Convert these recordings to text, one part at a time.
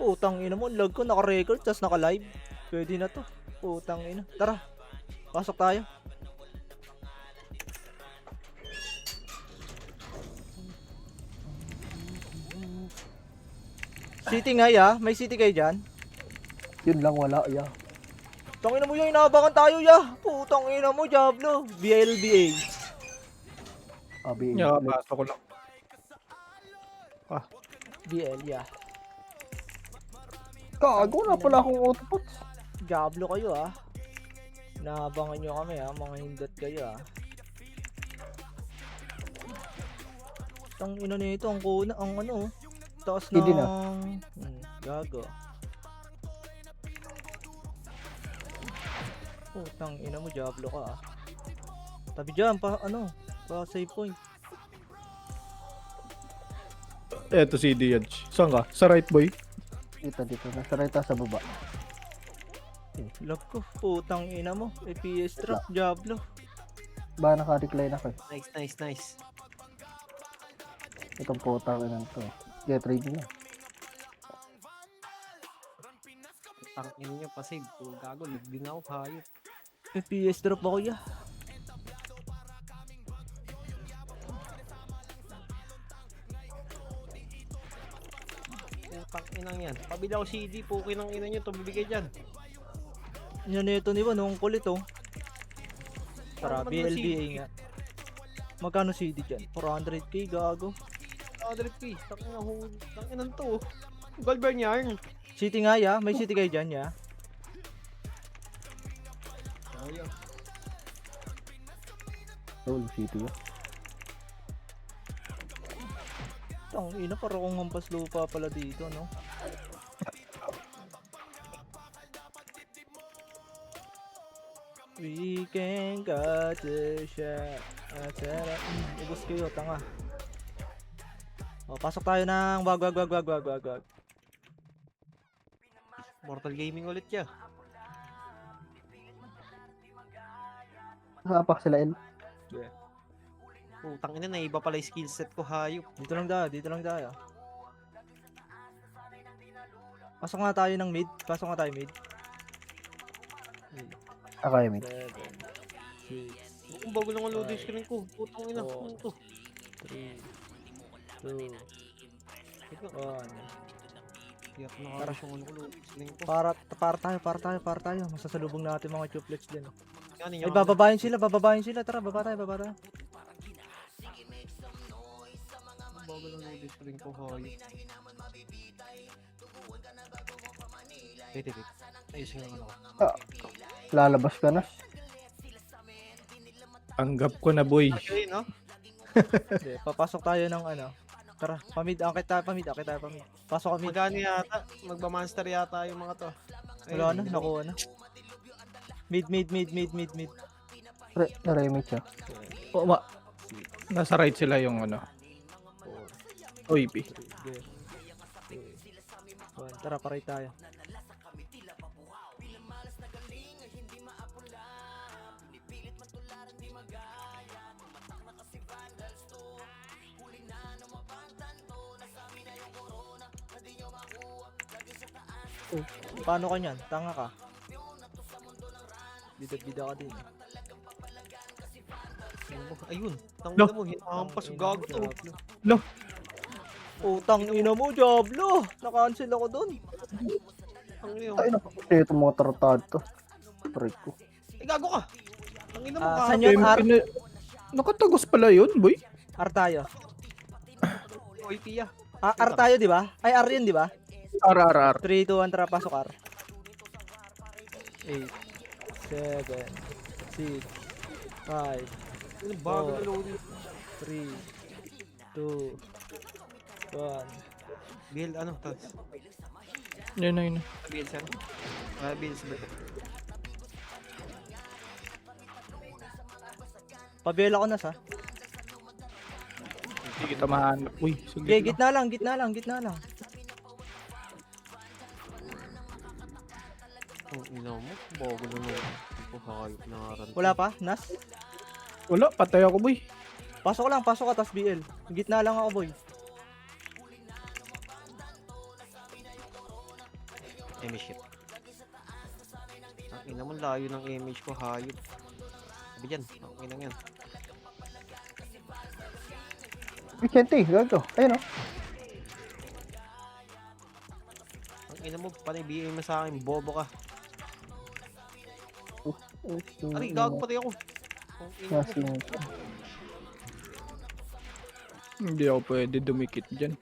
Putang ina mo, lag ko, naka-record, tas naka-live. Pwede na to. Putang ina. Tara, pasok tayo. City nga ya, may city kayo dyan. Yun lang wala, yeah. Tangina mo yung inaabangan tayo ya. Putang ina mo, Diablo. BLBA. Abi, Pasok ko lang. BL, ya. Gago na pala akong autopots. Diablo kayo ah. Inaabangan nyo kami ah, mga hindot kayo ah. Tang ina nito, ang kuna, ang ano, taas ng... Hindi na. Gago. Putang ina mo, Diablo ka ah. Tabi dyan, pa save point. Eto si Diaj. Saan ka? Sa right boy? Dito, nasa right sa baba. Lag ko, putang ina mo. APS trap, Diablo. Ba naka-recline ako. Nice. Itong putang ina to. Get ready na. Tangin niyo pa save. Gago, din ako hayop. APS drop ako ya. Putang inang yan. Pabilaw CD, pukin ng ina niyo, tumibigay dyan. Yan ito ni ba, nung kulit oh. Tara, Ano naman BLBA CD? nga. Magkano CD dyan? 400k, gago. 100p. Tangin ng to. Goldburn yarn. City nga ya, may city kayo dyan ya. Ayaw. Soul City. Tang ina, parang kung hampas lupa pala dito, no? We can got the shot. Ubus kayo, tanga. O, pasok tayo ng wag. Mortal Gaming ulit ya. Nakapak sila L. Putang ina, naiba pala yung skill set ko, hayop. Dito lang tayo. Pasok nga tayo ng mid. Akaya mid. 7, 6, Kung bago lang ang loading screen ko. Putang ina, Oh. ano to? 3, 2, 1. Tiyak na karas yung ano ko loading screen ko. Para tayo. Masasalubong natin mga chuplets din. Yan, Ay, bababayin sila. Tara, baba tayo. Bago lang loading screen ko, hayop. Wait. Ayusin lang ako. Lalabas ka na. Tanggap ko na boy. Okay, no? Hindi, papasok tayo ng ano. Tara, akit tayo pamid. Pasok kami. Magano yata? Magba-monster yata yung mga to. Wala na, nakuha na. Mid. Remit siya. Nasa right sila yung ano. OEP. 3, 2, 1. Tara, paray tayo. Paano ka nyan? Tanga ka. Bida ka din. Ayun, No. tangina mo, hinahampas yung gago to. Utang ina mo, Diablo! Na-cancel ako dun. Tangina mo. Ay, nakapagay itong mga tartado to. Break ko. Gago ka! Tangina mo ka. Saan yung R? Nakatagos pala yun boy. R tayo. Oy, Pia. R tayo, di ba? Ay, R yun, di ba? RRR. 3, 2, 1, tara, pasok R. 8, 7, 6, 5, Ano bago na loading? 3, 2, 1. Bill, ano? Tans. Yun. Bill, saan? Bill, sa bato. Pabela ko na sa. Hindi kita mahanap. Uy, Okay, sige. gitna lang. Oh, ina mo. Bago na loading. Ito, hayop na haran. Wala pa? Nas? Wala, patay ako boy. Pasok ka, tas BL. Gitna lang ako, boy. Image hit. Ang ina mo, layo ng image ko, hayop. Sabi dyan, ang ina yan. Vicente, gago. Ayun oh. Ang ina mo, panibigay mo sa akin, bobo ka. Aray, gago pati ako. Ang ina mo. Nasing. Hindi ako pwede dumikit dyan.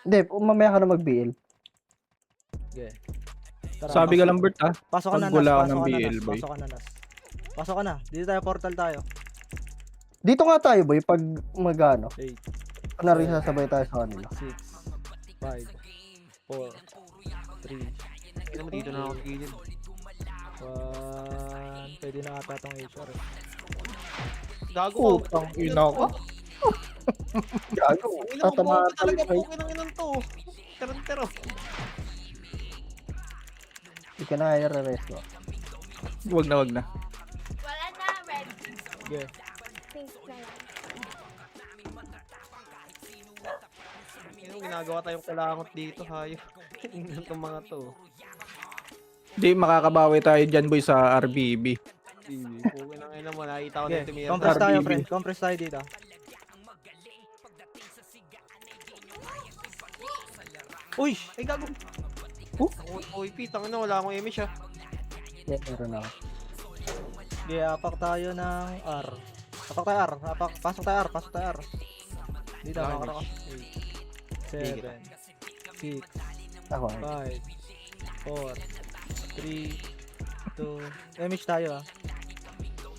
Hindi, mamaya ka na mag-BL. Okay. Tara, Sabi ka lang, Bert, ha? pasok ka na, pag wala Nas. ka Pasok ng ka na, BL, Nas. boy. Pasok ka na, Nas. Pasok ka na. Dito tayo, portal tayo. Dito nga tayo, boy, pag mag-ano. 8, Kunwari sasabay tayo sa kanila. 6, 5, 4, 3, Ang ina mo, dito na ako tigilid. 1. Pwede na ata itong HR eh. Gago ka. Putang ina ko. Gago. Ang ina mo, Tatamaan bobo talaga, tayo. pukin ng inang to. Tero. Hindi ka na i-rest mo. Wag na. Wala na, red. Okay. Pink na lang. Ang ginagawa tayong kulangot dito, hayop. Tingnan itong mga to. Di, makakabawi tayo dyan, boy, sa RBB. Pukin ng ina mo, nakita ko na Okay. yung tumira. Compress tayo, RBB. pre. Compress tayo dito. Uy! Ay, gago. Uy, pitang ina, wala akong image ah. Yeah, meron ako. Okay, apak tayo ng R. Apak tayo R. Pasok tayo R. Pasok tayo R. Dito, Wala makakara ka. Sige. 7, 6, Ako. 5, 4, 3, 2, image tayo ah.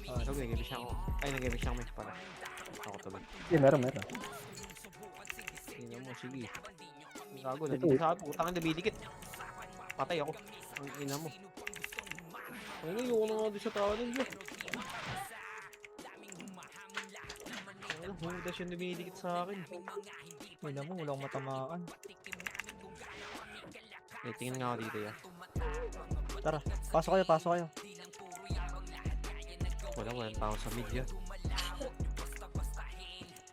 Ano, nag-image ako. Ay, nag-image ako may pala. Ako tuloy. Yeah, meron. Tingnan mo, sige. Ang gago, nandito sa akin. Putang na dumidikit. Patay ako. Ang ina mo. Ang ina, yung mga doon sa tawa ninyo. Ang ina, hudas yung dumidikit sa akin. Hindi mo, walang matamaan. Eh, tingin nga ako dito ya. Tara, pasok kayo. Walang tao sa media.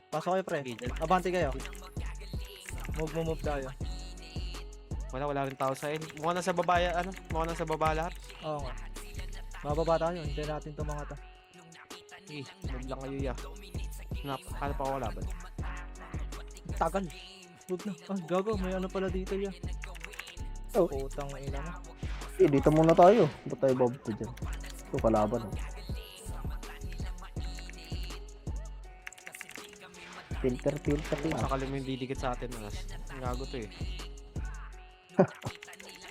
Pasok kayo, pre. Media. Abante kayo. Move tayo. Wala rin tao sa end. Mukha na sa baba, mukha na sa baba lahat. Oo nga. Mababa tayo, hintayin natin itong mga ta. Eh, move lang kayo ya. Kala pa ako wala ba? Tagal. Huwag na. Ah, gago, may ano pala dito ya. Oh. Putang ina mo. Eh, dito muna tayo. Ba't tayo babito dyan? Ito kalaban. Oh. Filter lang. Sakali mo yung didikit sa atin, Nas. Ang gago to eh.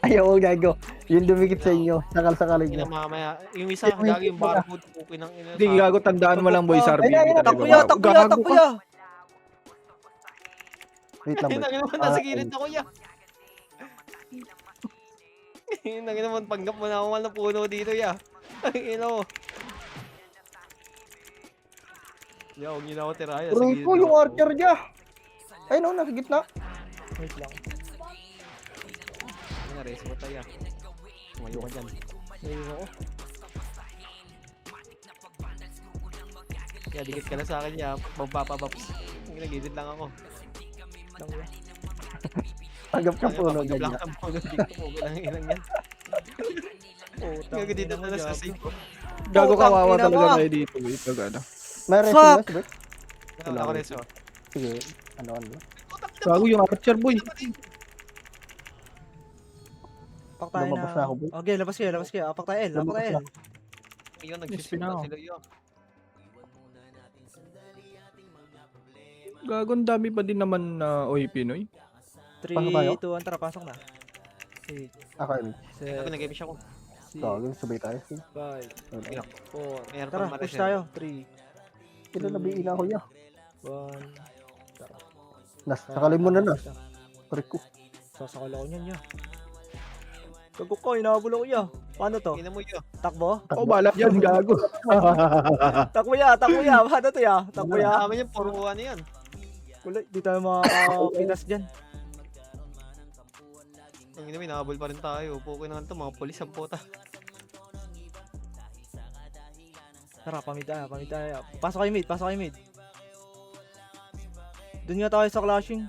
Ayaw, gago. Yung dumikit sa inyo. Sakal-sakalin Ina nyo. mamaya, yung isa, gagi yung barcode, pukin ng ina. Hindi, gago, tandaan mo lang, boy, sa RBB. Ayun, tayo Takbo ya, babawi. takbo ya, Gago takbo ka. ya. Wait lang, Ina boy. naman, nasa gilid ako ya. Ina naman, panggap mo na ako man na puno dito ya. Ay, ina mo. Ya, huwag niyo na ako tiraya. sa Aray gilid ko, yung ako. archer niya. Ayun, oh, nasa gitna. Wait lang. Ina, race mo tayo. Tumayo ka dyan. Naiwan ako. Ya, dikit ka na sa akin ya. Pampapapaps. Ginagilid lang ako. Lang ya. Agap ka puno Panggap lang ganyan. ang puno dito. Pukin ng inang yan. Putang Gago dito ina mo, na nasa gago. safe ko. Gago, Putang kawawa ina talaga mo. tayo dito, boy. Pag ano. May rest Fuck! na, Bert. Ako rin so. Sige, ano. Gago yung archer, boy. Apak tayo Lumabas na ako, boy. Okay, labas kayo. Apak tayo L. Lumabas na. Yun, Yes, nagsisimula pinaw. sila yun. Gago, ang dami pa din naman na Oy Pinoy. 3, Pasok tayo? 2, 1, tara, pasok na. 8, Ako, yun. Ako 7, nag-game ako. 6, Gago, sabay tayo. 5, Ina, 4. Meron Tara, pang push ma-reserve. tayo. 3, Kino nabiin ako ya. 1. Sakalin mo na, Nas. Aray ko. Sasakal ako niyan, ya. Gago ko, inahabol ako, ya. Paano to? ina mo yun. Takbo? Ako balat yan, gago. Takbo ya. Paano to, ya? Takbo ya. Amin yung puro ano yan. Kulay, di tayo makakapitas dyan. Ang ina, minabol pa rin tayo. Pukin naman to, mga polis ang puta. Tara, pamid tayo. Pasok kayo mid. Doon nga tayo sa clashing.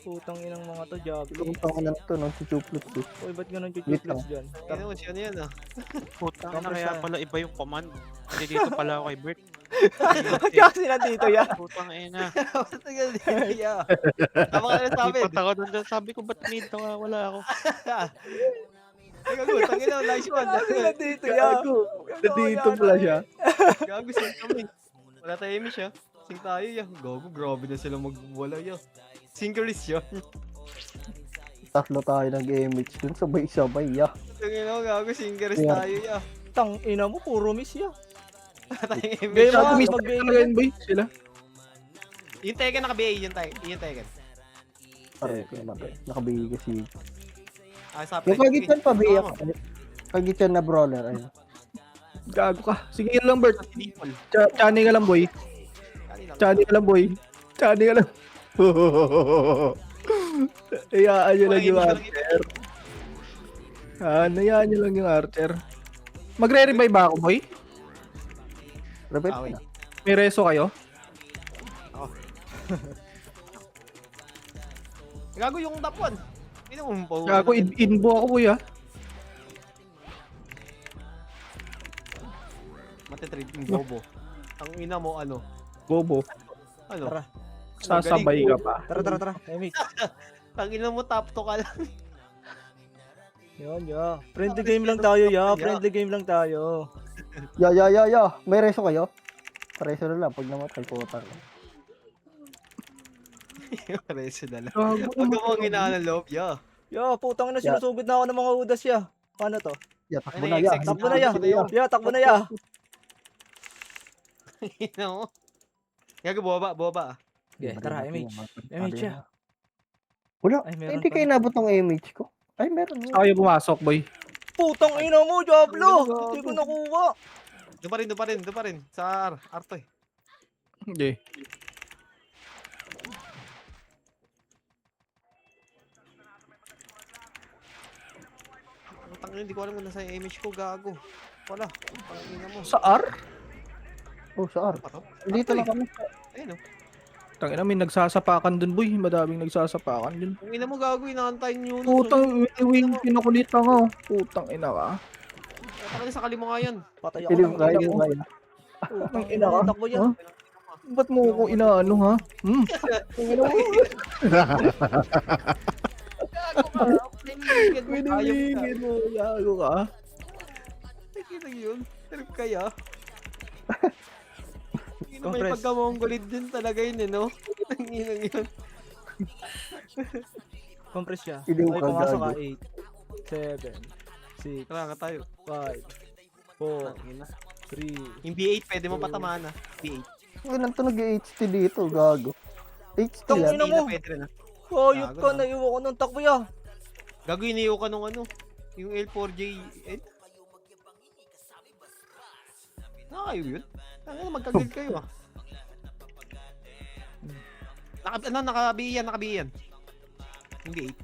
Putang inang mga to, Diablo. Yung tangan na to, no? Si Chuplot eh. Uy, ba't ganun Wait chuchuplets dyan? Ano mo, siya yan ah. Putang na Compress kaya na. pala iba yung command. Kasi dito pala ako kay Bert. Kasi nandito yan. Putang ina. Tagal din. Yeah. Tama ka na sabi. Lipat ako doon. Sabi ko ba't mid na wala ako. Gago, tangina, nice one. Kasi nandito yan. Nandito pala siya. Gago, sing kami. Wala tayo emi siya. Sing tayo ya. Gago, grabe na sila magwala ya. Synchronous yun. Tatlo tayo nag-MH dun, sabay-sabay, ya. Tangina mo, gago, synchronous Yeah. tayo ya. Tang ina mo, puro miss ya. Wala tayong emi Game siya. mo, Sabi miss mag-game talaga yan, boy. Sila. Yung Tekken naka-BA, yung Tekken. Pare, nakabigay kasi. Ah, sa Yung kagitsan pa, biyak. Kagitsan na brawler, ayun. Gago ka. Sige yun lang, Bert. Default. Chani ka lang, boy. Kanina. Chani ka lang, boy. Chani ka lang. Hayaan nyo lang yung Archer. Hayaan nyo lang yung Archer. Magre-revive ba ako, boy? Repeat Ah, wait. na. May reso kayo? Gago yung top 1. Inuumpaw. Gago, inbo ako, boy, ah. Matitrade yung bobo. Ang ina mo, ano? Bobo. Ano? Tara. Sasabay ka pa. Tara. MH. Ang ina mo, top 2 ka lang. Yan, ya. Friendly game lang tayo, ya. Friendly game lang tayo. Ya. May reso kayo? Reso na lang, pag namatay po tayo. Pareso na lang. Gago, Huwag ka mong ng loob, ya. Ya, putang ina, sinusugod na ako ng mga udas, ya. Paano to? Ya, takbo Ano na, yung ya. XX? Takbo na, ya. Takbo na, ya. Ya, takbo na, ya. Ina mo. Gago, baba. Okay, tara, MH. MH ya. Wala, Ay, meron hindi pa. kayo nabot ng MH ko. Ay, meron. Saan kayo pumasok, boy? Putang ina mo, Diablo. Gago. Hindi ko nakuha. Doon pa rin. Sa Arto eh. Hindi. Ang hindi ko alam kung nasa image ko, gago. Wala. Ang ina mo. Sa R? Oh, sa R. Parang, Dito lang kami. ayun o. Tangina, may nagsasapakan dun, boy. Madaming nagsasapakan dun. Ang ina mo, gago, inaantay nyo. Putang, wing kinukulit ka nga. Putang ina ka. Patay sa kalimo nga yan. Patay ako Hindi ng mo kaya, ina hindi mo. mo kaya. Putang ina ka. Takbo yan. Ha? Ba't mo ko inaano, ha? Hmm? Gago ka. Pinimigin mo. Gago ka. Nakikita yun. Trip kaya. Hindi naman Compress. yung pagka-mongolid din talaga yun eh, no? Ang inang yun. Compress siya. Hindi mo Ay, pumasok ka. kagago. 8, 7, 6, Tara nga tayo. 5, 4, Ang ina. 3. Yung B8 pwede mo patamaan ah. B8. Ilan to nag-HT dito, gago. HT Tang yan. ina mo. Pwede rin ah. Hayop Gago ka, na. naiwan ko ng takbo ya. Gago iniyo ka nung ano. Yung L4JN. Nakayo yun. Ano magkagil kayo ah. Naka-B yan. Yung B8.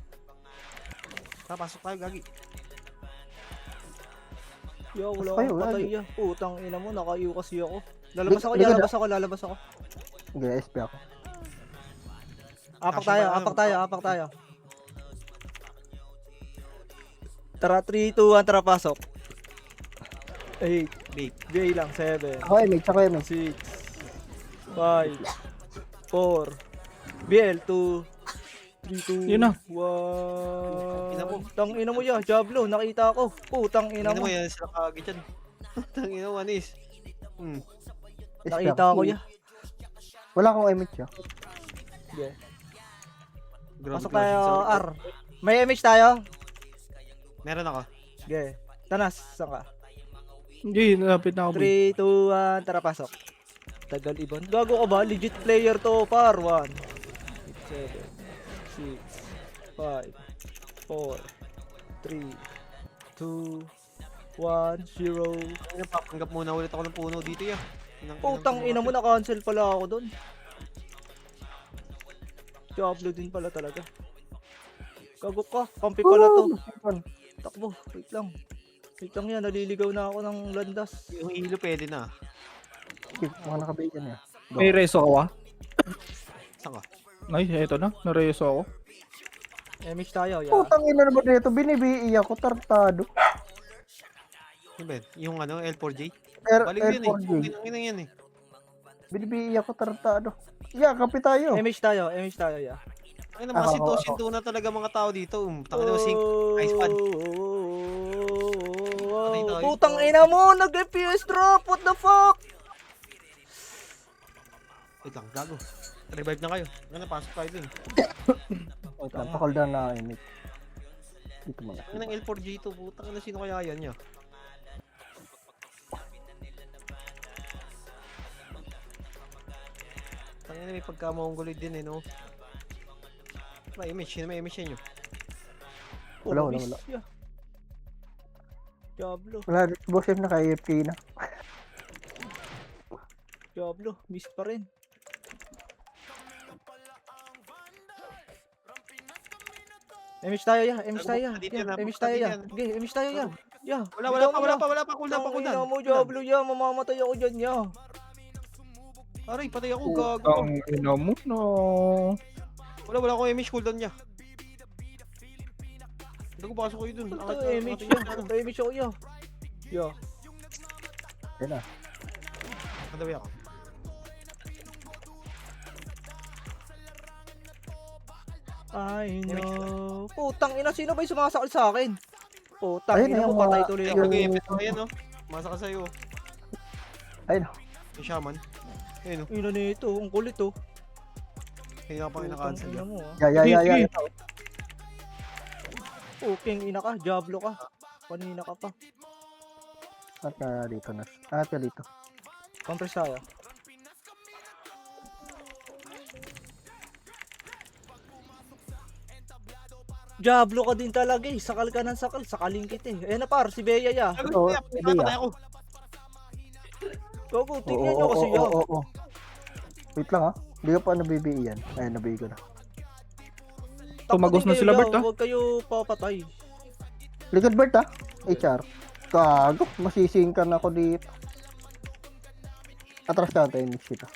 Tara, pasok tayo, gagi. Yo, wala Kayo, akong patay lagi. ya. Putang ina mo, nakaiyo kasi ako. Lalabas ako. Okay, SP ako. Apak Action tayo. Tara, 3, 2, 1, tara pasok. 8, Bait. BA lang, 7, Ako MH, ako MH. 6, 5, 4, BL, 2, 3, 2, Yun na. Ina mo. 1. Tang ina mo ya, Diablo, nakita ko. Putang ina Ina mo. mo yan sila kagad dyan. Tangina mo, Anis. SP Nakita ko ya. Wala akong MH ya. Okay. Grabe Pasok klaseng tayo, salita. R. May image tayo? Meron ako. Okay. Tanas, saan ka? Hindi, nalapit na ako, boy. 3, 2, 1, tara pasok. Tagal ibon. Gago ka ba? Legit player to, par. 1, 7, 6, 5, 4, 3, 2, 1, 0. Ano, papanggap muna ulit ako ng puno dito ya. Putang ina mo, na-cancel pala ako doon. Diablo din pala talaga. Gago ka, kampi pala to. Takbo, wait lang. Wait lang yan, naliligaw na ako ng landas. Yung hilo pwede na. Okay, mga nakabay yan ya. May reso ka ba? Saan ka? Ay, eto na. Nareso ako. Image tayo, yeah. Putang ina naman dito. Binibi ako. Tartado. Yung Ben, yung ano, L4J. R Baliw yun eh. R4J. Kinang yan eh. Binibi ako. Tartado. Yeah, kapi tayo. Image tayo, yeah. Ay na mga Ako, sinto-sinto na talaga mga tao dito. Tangin na sing ice pad. Patay tayo. Putang ina mo, nag-FPS drop, what the fuck? Wait lang, gago. Revive na kayo. Ano, pasok kayo dun. Wait lang, pakal down na image. Dito mga. Ang ng L4J to, putang ina, sino kaya yan niya? Tangin na may pagkamahunggulid din eh, no? May image, sino may image nyo? Wala. Yeah. Diablo, Wala, boss na kay AFK na. Diablo, miss pa rin. Image tayo, yeah. Image tayo, yeah. Dito yan, Yeah, image punta tayo, dito yeah. yan. Okay, image tayo, yeah. Yeah. Wala pa, cooldown. Ang ina mo, Diablo, yeah. Mamamatay ako dyan, yeah. Aray, patay ako, gago. Ang ina mo no. Wala akong image cooldown niya. Hindi ko pasok kayo dun. Ito, image, yeah. Ito, image ako, yeah. Yeah. Yan na. Kadawi ako. I know. Putang ina, sino ba yung sumasakal sa akin? Putang Ayun, ina mo, yung patay mga- tuloy Ay, ako. mag-i-event ako yan, no? Masa ka sa'yo. Ayun. Yung shaman. Ayun, no? Ina nito, ang kulit oh. Kaya pa kayo naka-cancel Putang ina yan. mo ah. Yeah. Puking ina ka, Diablo ka. Kanina ka pa. At na dito na. At ka dito. Compress tayo. Diablo ka din talaga eh. Sakal ka ng sakal. Sakaling kita eh. Ayan na par, si Bea ya. Oo, Patay ako. Gogo, tingnan nyo kasi ya. Oo. Wait lang ha. Hindi ko pa nabibi yan. Ayun, nabibi ko na. Tumagos na sila, Bert, ah. Huwag kayo papatay. Likod Bert ha. HR. Kago. Masisingkan ako dito. Atras ka tayo mix kita.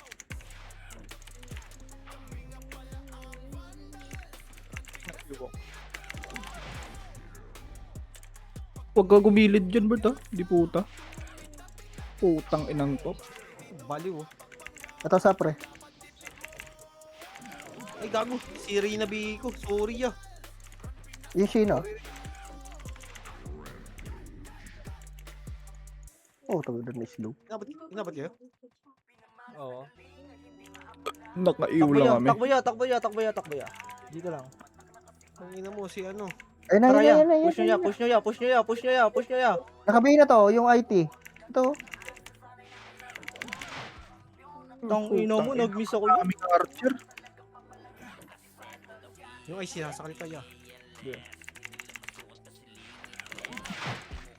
Huwag ka gumilid dyan, Bert, ha? Di puta. Putang inang to. Baliw, oh. Ito sa pre. Ay, gago. Si Rina B ko. Sorry, ah. Yung sino? Oh, tawag doon na slow. Inabat kayo? Oo. Nakaiw Takbo lang ya, kami. takbo ya. Dito lang. Ang ina mo, si ano. Ay, na, Tara ya, yan. push nyo ya. Nakabihin na to, yung IT. Ito. Tang ina mo, nag-miss ako yan. Aming archer. Yung ay sinasakal kayo.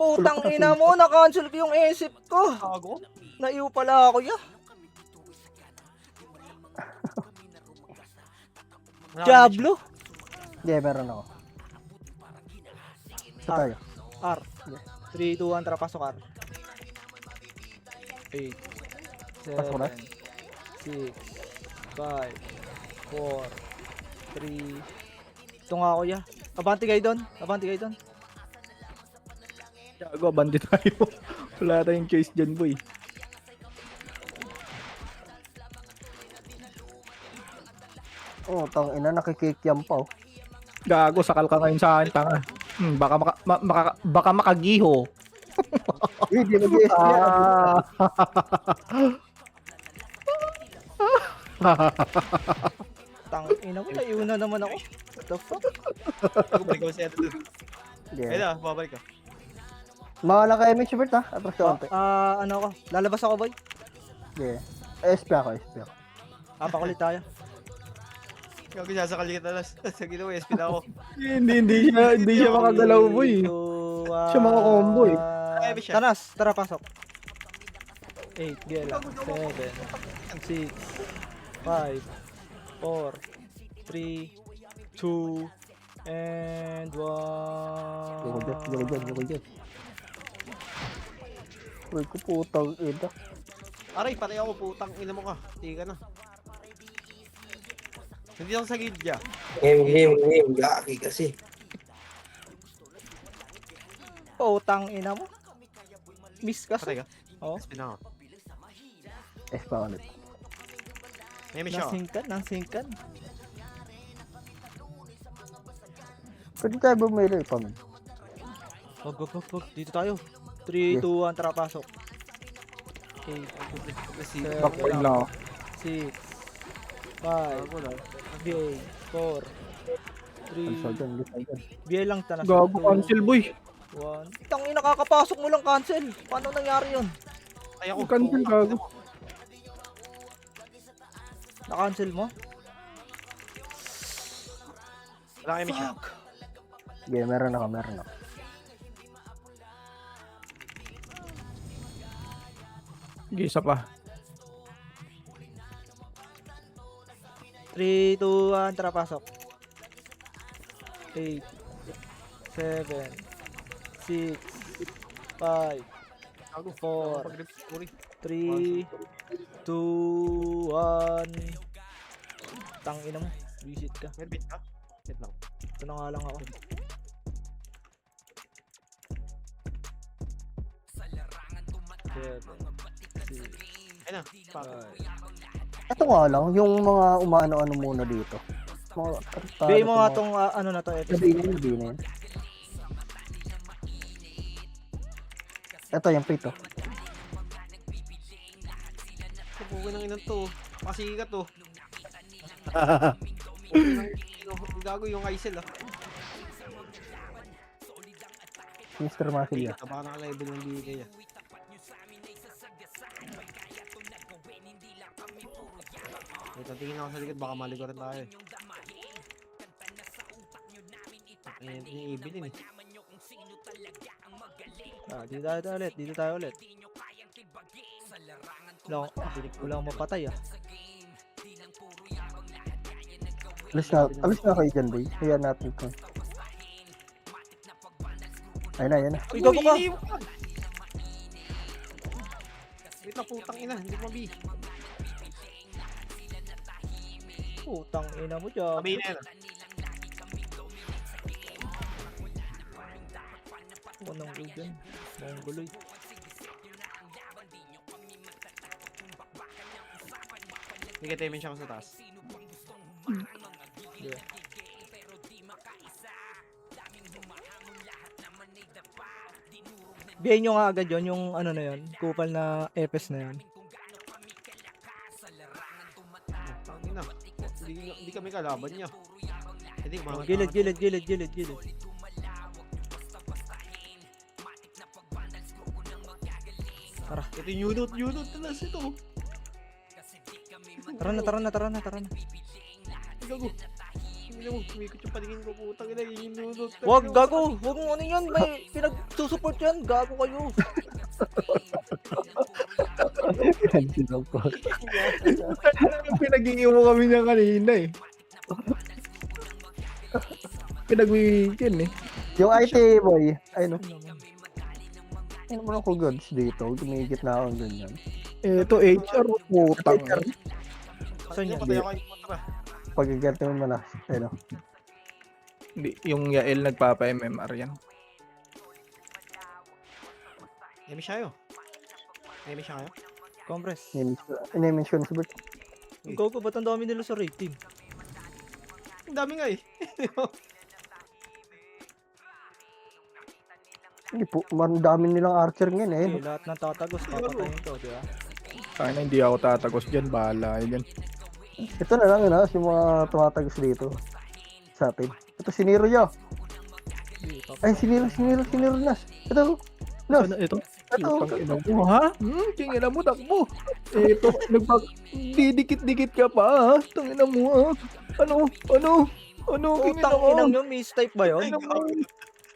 Putang ina mo, na-cancel ko yung isip ko. Gago? Naiw pala ako ya. Diablo. Yeah, meron ako. Ito tayo. R. 3, 2, 1, tara pasok R. 8, Pasok na? 7, 6, 5, 4, 3. Ito nga ako ya. Abante kayo doon. Gago, abante tayo. Wala tayong choice dyan, boy. Oh, tang ina, nakikikiam pa oh. Gago, sakal ka ngayon sa akin, tanga. Baka makagiho. Hindi mag-ES Ah. Tang ina mo, naiw na naman ako. What the fuck? Balik ako sa ito dun. Yeah. Kaya na, babalik ka. Mawala ka MX Bert ha. Atras ka konti. Ano ako? Lalabas ako boy? Yeah. SP ako. Pakulit tayo. Gago siya sa kalikat alas. Sa ginawa, SP na ako. Hindi siya makagalaw, boy. Siya mga combo eh. Ay, siya. Tanas, tara pasok. 8, gela. 7, 6, 5, 4, 3, 2, and 1. Yoko dyan. Uy, ko putang ina. Aray, patay ako, putang ina mo ka. Hindi ka na. Hindi ako sa gilya. Game. Gagi kasi. Putang ina mo. Miss ka. Patay ka. Oh, SP na ako. S pa ulit. May siya. nang singkan. Pwede tayo bumili pa man. Wag. Dito tayo. 3, 2, 1, tara pasok. 8, Kasi, Backline lang ako. 6, 5, 4, 3, BA lang tanas. Gago, cancel boy. 1. Tangina, nakakapasok mo lang cancel. Paano nangyari yun? ay ako. Cancel, gago. Na-cancel mo? Wala kayo may siya. Okay, meron ako. Sige, isa pa. 3, 2, 1, tara pasok. 8, 7, 6, 5, 4, 3, 2, 1. Tangina mo. Visit ka. May bit ka? Wait lang. Ito na nga lang ako. Ayun na. Ito nga lang, yung mga umaano-ano muna dito. Mga Bigay mo nga tong ano na to episode. Sabihin na yun. Ito, yung pito. Kapuwi ng inan to. Pasikat to. Gago yung Isel ah. Mr. Masilia. Baka naka-level ng BK ah. Wait, tingin ako sa likod, baka maliguran tayo eh. Ayan, yung Evelyn eh. Dito tayo ulit. Wala akong mapatay ah. Alis na kayo dyan, boy. Kaya natin ito. Ayun na. Uy, gago ka! Wait na, putang ina, hindi ko mabi. Putang ina mo dyan. Sabihin na yan ah. Unang dyan. Mongoloid. May katamin siya ko sa taas. Yeah. Bigay nyo nga agad yun, yung ano na yun, kupal na epes na yun. Putang ina. Hindi kami kalaban niya. Hindi, mga Gilid. Tara. Ito yung unit na nas ito. Tara na. Gago. Hindi mo, kumikot yung paningin ko, putang ina, yung unit. Wag, gago! Wag mo ano yan, may pinag-susupport yan, gago kayo. Pinag-iiw mo kami niya kanina eh. Pinag-weekend eh. Yung IT, boy. Ayun, no. Ayun naman ako goods dito. Gumigit na ako ganyan. Ito, HR, putang. Saan yan? Patay ako yung kontra. Pag-get mo na. Ayun, no. Hindi, yung Yael nagpapa-MMR yan. Nemi siya yun. Nemi siya kayo? Compress. In-mention si Bert. Gago, ba't ang dami nila sa rating? Ang dami nga eh. Hindi po, dami nilang archer ngayon eh. Okay, lahat ng tatagos, papatayin ko, di ba? Kaya hindi ako tatagos dyan, bahala kayo dyan. Ito na lang yun ha, yung mga tumatagos dito. Sa atin. Ito, siniro niya. Ay, siniro Nas. Ito, Nas. Ano, ito? Ito. Putang ina mo, ha? Tingin mo, takbo. Ito, didikit-dikit ka pa, ha? Tangina mo, ha? Ano? Tingin Putang mo. inang yun, mistype ba yun?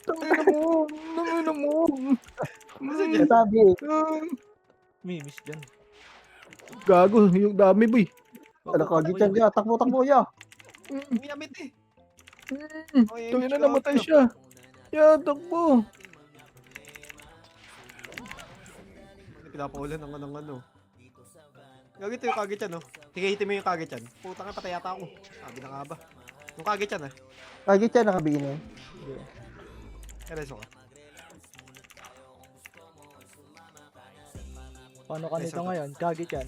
Tangina mo. Sabi eh. Miss dyan. Gago, yung dami, boy. Ano ka, gityan niya. Takbo ya. Minamit eh. Tangina, namatay siya. Takbo. Pinapaulan ng ano. Gagito yung kagit yan, no? Higahitin mo yung Kage-chan. Puta nga, patay yata ako. Sabi na nga ba. Yung Kage-chan ah. Kagit siya, nakabigin na yun. Ereso ka. Paano ka nito ngayon? Kagit yan.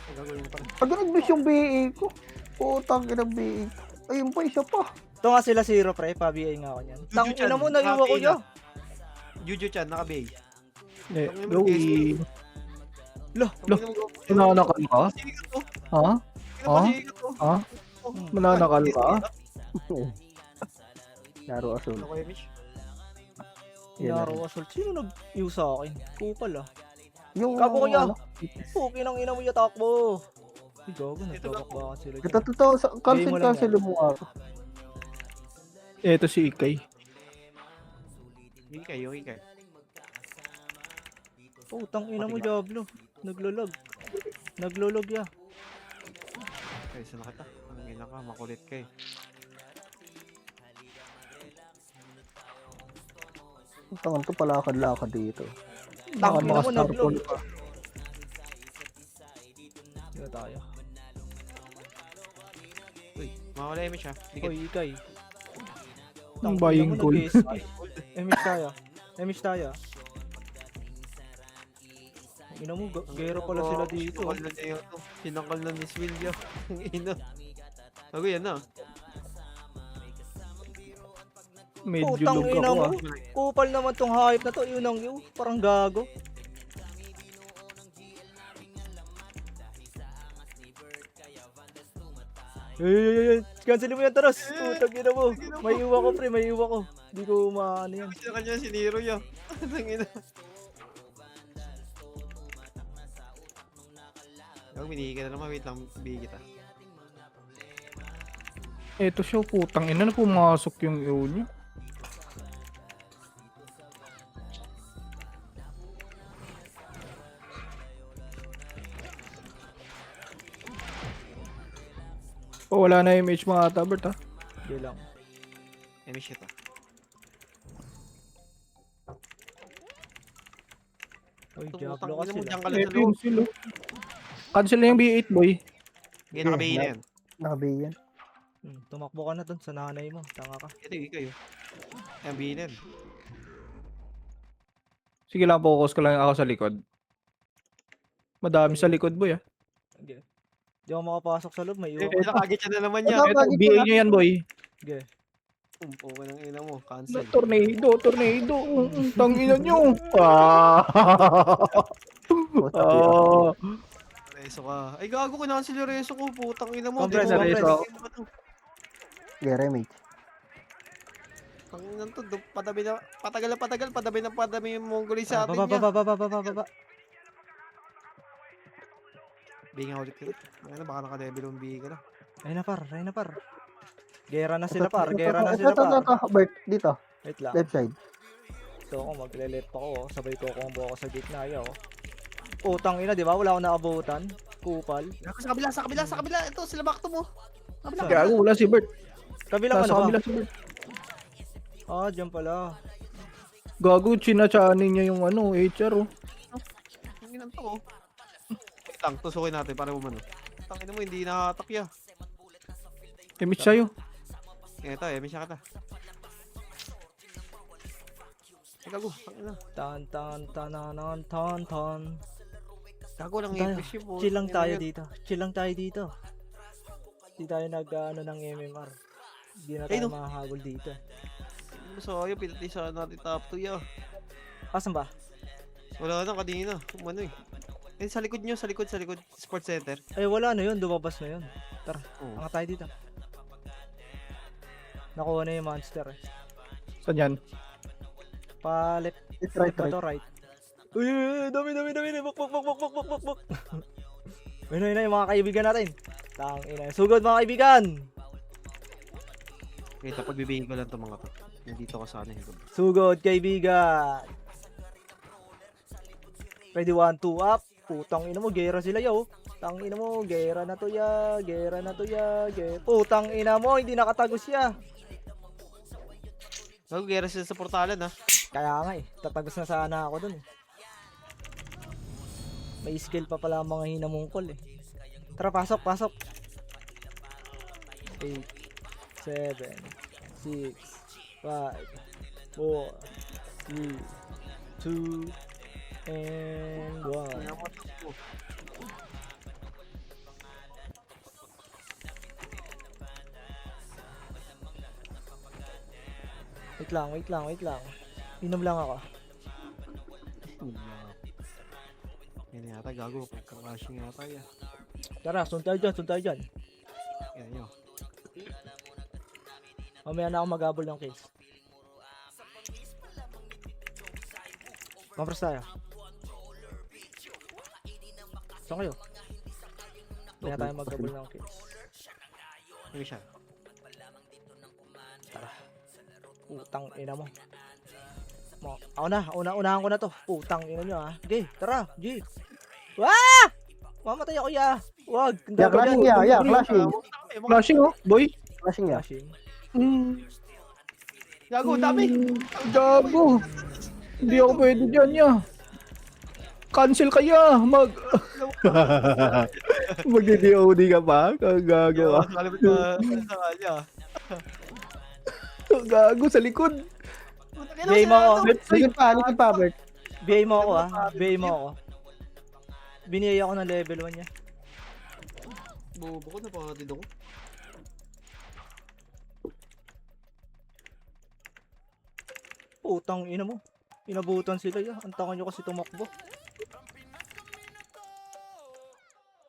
Ang gagawin mo pa rin. Pag nag-miss yung BA ko. Putang ina BA. Ayun pa, isa pa. Ito nga sila zero pre, pa-BA nga ako niyan. Tang ina mo, naiwa ko niya. Juju-chan, naka-bay. Eh, Joey. Loh, Mananakal ka? Ha? Ha? Ha? Oh, Mananakal ka? Laro asul. Ano kayo, Mitch? Inaro assault. Sino nag-iw sa akin? Kupal ah. Yung Gago kuya. ano, Puki ng ina mo yung takbo. Ay, gago. Ito Nagkakaba sila dyan. ito totoo, Game mo lang cancel mo nga. Ito si Ikay. Ikay. Putang ina mo, Diablo. Naglolog ya. Ay, saan na kita? Ang ina ka, makulit ka eh. Tangan to, palakad-lakad dito. Tang ina mo, Star naglog. Pool pa. Dito tayo. Uy, mawala yung Mitch ah. Dikit. Oy, Ikay. Ang Tang buying ina mo, gold. nag-SK. Emish tayo. Ang ina mo, gero pala sila dito. Sinangkal na niya yun. Sinangkal na ni Swilya. Ang ina. Bago yan ah. Medyo Putang log ina ako mo. ah. Kupal naman tong hype na to. Yun ang yun. Parang gago. Ay. Cancel mo yan, Taros. Putang ina mo. May iwa ko, pre. May iwa ko. Hindi ko maano yan. Kasi kanya si Nero ya. Ang ina. Yung binigay ka na naman. Wait lang. Bigay kita. Ito siya, putang ina na pumasok yung iyo niya. Oh, wala na image mga tabert ha. Hindi lang. Emish ito. Uy, Tumutang Diablo ka ina mo. sila. Diyan ka lang sa Ito loob. yung silo. Cancel na yung B8 boy. Hindi nakabayin na yan. Nakabigin yan. Tumakbo ka na dun sa nanay mo. Tanga ka. Ito yung kayo. Ang binin. Sige lang, focus ko lang ako sa likod. Madami sa likod boy ah. Sige. Di ako makapasok sa loob. May iwa ko. Nakagit siya na naman niya. Ito, Ito, BA nyo yan boy. Sige. Okay ng ina mo. Cancel. Tornado. Tangina nyo. Ah. Ah. Reso ka. Ay gago ko na yung reso ko. Putang ina mo. Compress, Di mo reso. compress. Yeah, remake. Ang ina to. Patabi na. Patagal. Patabi yung Mongoli sa atin niya. Baba. Binga ulit ka. Ang ina baka naka-level yung binga ka na. Ay na par. Gera na sila par. Gera na sila Ito, par. Bert, dito. Wait lang. Left side. So ako magle-left ako. Sabay ko combo ako sa gitna. Ayaw. Utang ina, di ba? Wala akong naabutan. Kupal. Sa kabila. Ito, sila back to mo. Kabila. Gago, wala si Bert. Kabilang Nasa ano kabila ba? si Bert. Ah, dyan pala. Gago, chinachanin niya yung ano, HR oh. Ang ina to. Wait lang. Tusukin natin para umano. Tangina mo, hindi nakatakya. Image sa'yo. Ito, emish na kita. Ay, gago. Tangina. Tan. Gago lang Tayo. i-push yun po. Chill lang tayo dito. Hindi tayo nag-ano ng MMR. Hindi na Ay, tayo no. mahahabol dito. So, ayun, pinatisan natin top 2 ya. Asan ba? Wala na kanina. Umano eh. Eh, sa likod nyo, sa likod. Sports Center. Ay, wala na yun. Lumabas na yun. Tara, Oo. angat tayo dito. Nakuha na yung monster eh. Saan yan? Palit. It's right. To right. Uy, dami. Buk. Ayun na yung mga kaibigan natin. Tang ina. Sugod mga kaibigan. Wait, pagbibigay ko lang to mga to. Nandito ka sana yung gabi. Sugod kaibigan. Ready 1, 2, up. Putang ina mo, gera sila yo. Tang ina mo, gera na to ya. Putang ina mo, hindi nakatagos ya. Gago, gera sila sa portalan ha. Kaya nga eh, tatagos na sana ako dun eh. May skill pa pala ang mga hinamungkol eh. Tara, pasok, pasok. 8, 7, 6, 5, 4, 3, 2, and 1. Ina mo, takbo. Wait lang, wait lang, wait lang. Inom lang ako. Yan yata, gago. Pagka-rushing yata yan. Tara, sunod tayo dyan, sunod tayo dyan. Yan yun. Mamaya na ako maghabol ng kills. Pampras tayo. Saan kayo? Mamaya tayo maghabol ng kills. Ano siya? Putang ina mo. Ako na, unahan ko na to. Putang ina nyo ha. Okay, tara, G. Wah! Mamatay ako ya. Wag. Yeah, clashing ya, yeah, clashing. Flashing oh, boy. Clashing ya. Flashing. Gago, dami! Gago. Hindi ako pwede dyan ya. Cancel kaya. Mag-DOD ka pa? Gago ah. Kalabit na sa kanya. Gago sa likod. BA mo ako. Likod pa, Bert. BA mo ako ha. BA mo ako. Binigay ako ng level 1 niya. Bobo ko, napakatid ako. Putang ina mo. Inabutan sila ya. Antakan nyo kasi tumakbo.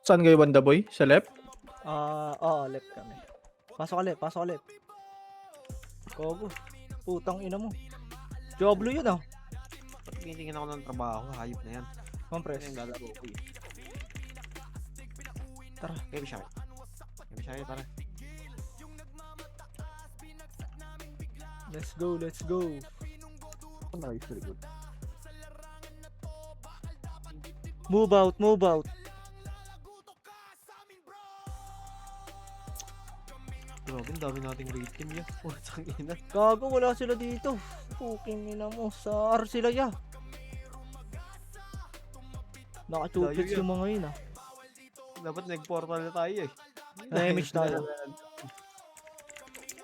Saan kayo banda boy? Sa left? Oo, left kami. Pasok ka left, pasok ka left. Kogo. Putang ina mo. Diablo yun ah. Tingin ako ng trabaho, hayop na yan. Compress. Ano yung lalaro ko eh. Tara. Game shark. Game shark, tara. Let's go, let's go. Nice, very good. Move out, move out. Grabe, ang dami nating raid team yan. Putang ina. Gago, wala sila dito. Puking ina mo. Sa R sila ya. Naka-2-pits Layo yung mga yun ah. Dapat nag-portal na tayo eh. Na-image tayo.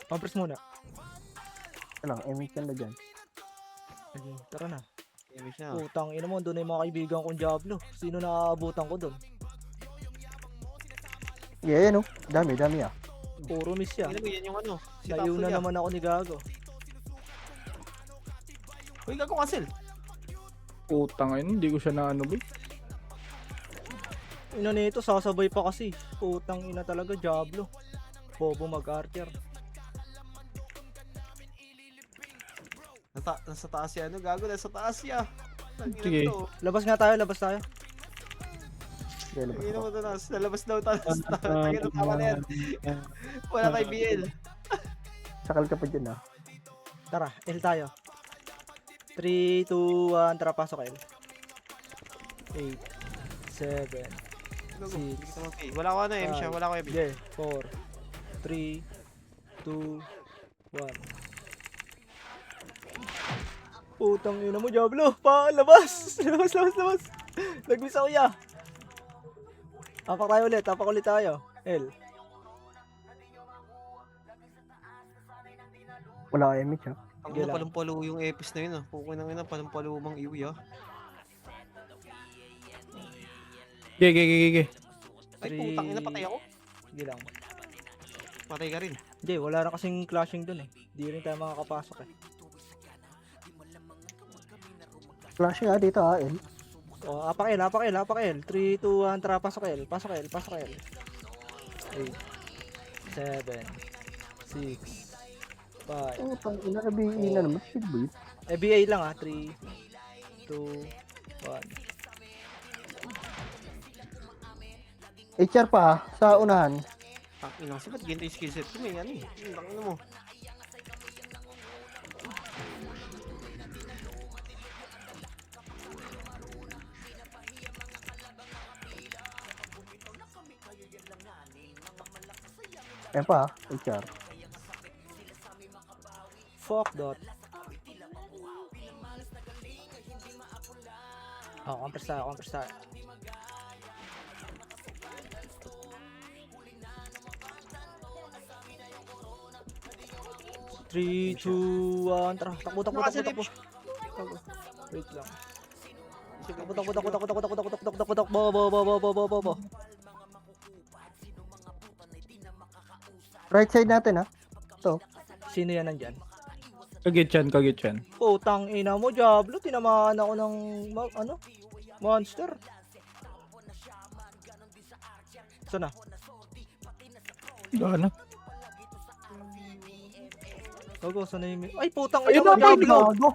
Compress muna. Lang, image ka na dyan. Okay, tara na. Image na. Putang ina mo, doon na yung mga kaibigan kong Diablo. Sino nakaabutan ko doon? Yeah, yan oh. Dami ah. Puro miss ya. Tingnan mo, yan yung ano. Si Naiuna Tapo naman ako ni Gago. Uy, gago cancel. Putang ina, hindi ko siya na ano boy. Ina nito, sasabay pa kasi. Putang ina talaga, Diablo. Bobo mag-archer. Nasa taas yan. Ano, gago, nasa taas yan. Sige. Labas nga tayo, labas tayo. Yeah, labas Tingnan ako. mo ito, lalabas daw tayo. Tingnan mo, tama na yan. Wala kay BL. Sakal ka pa dyan ah. Tara, L tayo. 3, 2, 1, tara pasok L. 8, 7, Gago, Six. hindi kita mag-pay. Wala ko ano, M siya. Wala ko M. yeah, 4, 3, 2, 1. Putang ina mo, Diablo! Pa, labas! Labas, labas, labas! Nag-miss ako ya! Tapak tayo ulit, tapak ulit tayo. L. Wala ka image ah. Ang Sige lang. palumpalo yung epis na yun ah. Pukoy nang ina, palumpalo mang iwi ah. Gege. Ay, Three. putang ina, patay ako. Sige lang. Patay ka rin. Hindi, wala na kasing clashing dun eh. Hindi rin tayo makakapasok eh. Flashing ah, dito ah. L. O, apak L, apak L, apak L. 3, 2, 1, tara, pasok L, pasok L, pasok L. 8, 7, 6, 5. Oh, pang ina ka na naman. Shit boy. BA lang ah, 3, 2, 1. HR pa ah, sa unahan. Ang ina, sabat ganito yung skill set ko may ano eh. Ang ina mo. Ayan pa ah, HR. Fuck that. Oh, compress tayo, compress tayo. 3, 2, 1. Tara, takbo, takbo, Nasa takbo, takbo. lips. Takbo. Wait lang. Takbo, takbo, takbo, takbo, takbo, takbo, takbo, takbo, takbo, takbo, bo. Right side natin, ha? Sino yan nandyan? Kagit yan. Putang ina mo, Diablo. Tinamaan ako ng, monster. Sana? Wala na. Gago, sana yung... Ay, putang Ayun ina mo, na, Diablo. Gago.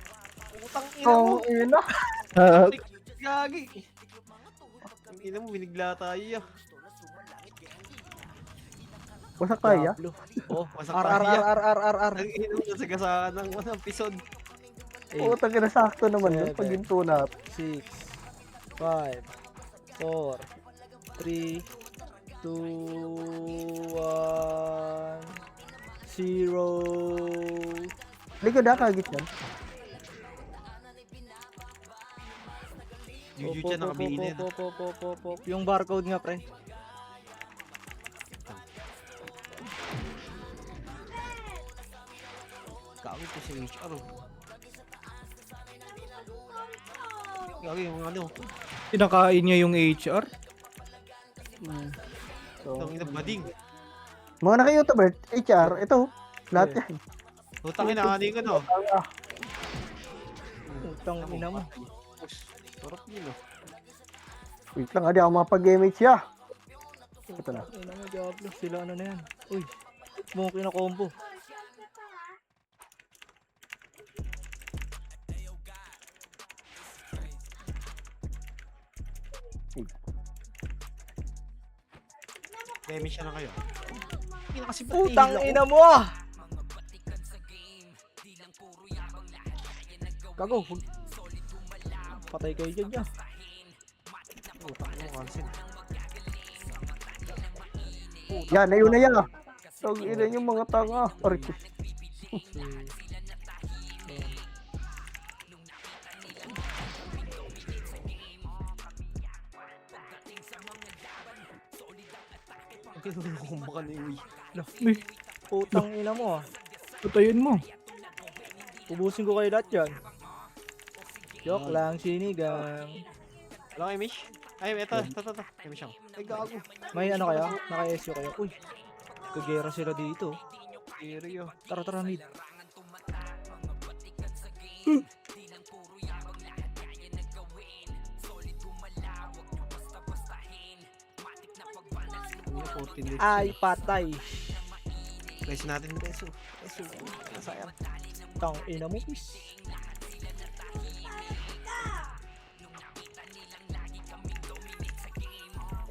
Putang ina mo. Ang ina. Gagi. Ang ina mo, binigla tayo. Wasak tayo, ya? Diablo. Oh, Wasak R. Ang ina mo, nasagasaan ng episode. 8, ina, sakto naman yun. 7, Paginto na. 6, 5, 4, 3, 2, 1, 0. Likod, ha? Kagit yan. Juju siya nakabinin. Yung barcode nga, pre. Gagi ko sa HR. Gagi yung ano. Kinakain niya yung HR. Ang ina bading. Mga naka-YouTuber, HR, ito. Lahat yan. Putang ina, ano yung ano? Putang ina mo. Sarap yun oh. Wait lang, hindi ako mapag-MH ya. Ito na. Ina mo, Diablo. Sila ano na yan. Uy. Monkey na combo. Demi siya na kayo. Ina kasi ba't Putang nahihila ina mo ah! Gago. Patay kayo dyan ya. ko? Putang ina mo, cancel. Yan, ayun na yan. Tawag ina yung mga tanga. Archis. Ang kinukumbakan ni Uy. Putang ina mo ah. Patayin mo. Ubusin ko kayo lahat yan. Joke lang, sinigang. Wala kayo, Mish? Ay, eto. Ay, Mish ako. Ay, gago. May ano kaya? Naka-SU kayo? Uy. Kagera sila dito. Seryo. Tara, tara, mid. Ano, 14 minutes. Ay, patay. Guys natin, Reso. Nasayang. Tang ina mo, please.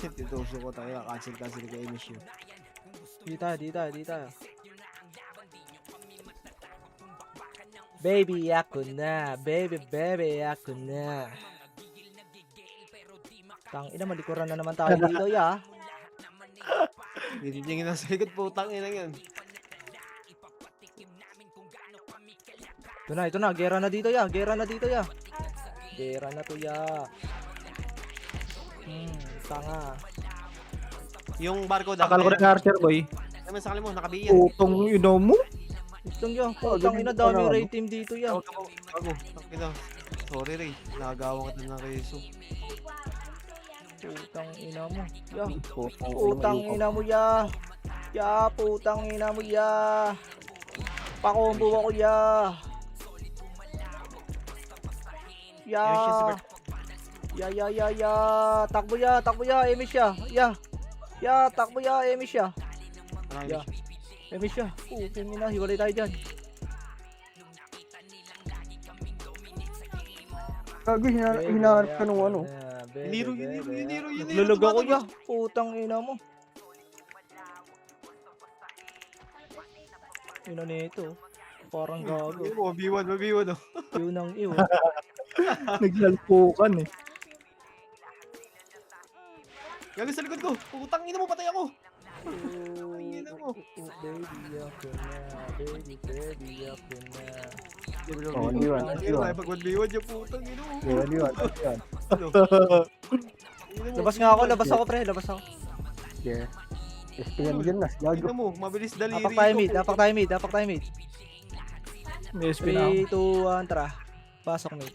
Tituso ko tayo. Cancel kay Mish yun. Di tayo. Baby, ako na. Baby, ako na. Tang ina, malikuran na naman tayo dito, ya. Hindi na sa likod, putang ina yan. Ito na. Gera na dito, ya. Gera na to, ya. Tanga. Yung barcode. Akala ko na Archer boy. Naman sakali mo, nakabiyan. Putong ino mo. Itong ya. Putang ina, dami ano? rate team dito, ya. Bago. Ina. Sorry, Ray. Nagawang ka na ng Reso. Putang ina mo. Ya. Putang Putang ina mo, ya. Ya, putang ina mo, ya. Pakombo ako, ya. Ya. Ayun siya si Bert. Ya. Takbo ya. Emish ya. Ya, takbo ya. Emish ya. Ano Yeah. Mish? Emish ya. Putang ina, hiwalay tayo dyan. Gagi, hinahanap ka nung ano. Niro. Naglulog ako ya. Putang ina mo. Ina nito. Parang gago. Mabiwan oh. Yun ang iw. Naglalpukan eh. Galing sa likod ko. Putang ina mo, patay ako. Ina mo. Baby ako na. Baby ako na. Oh, liwan. Pag 1v1 yung putang ina mo. Liwan. Labas ako pre. Yeah. Espingan dyan nas, gago. Ina mo, mabilis daliri. Dapak tayo mid. May SP na ako. 3, 2, 1, tara. Pasok mid.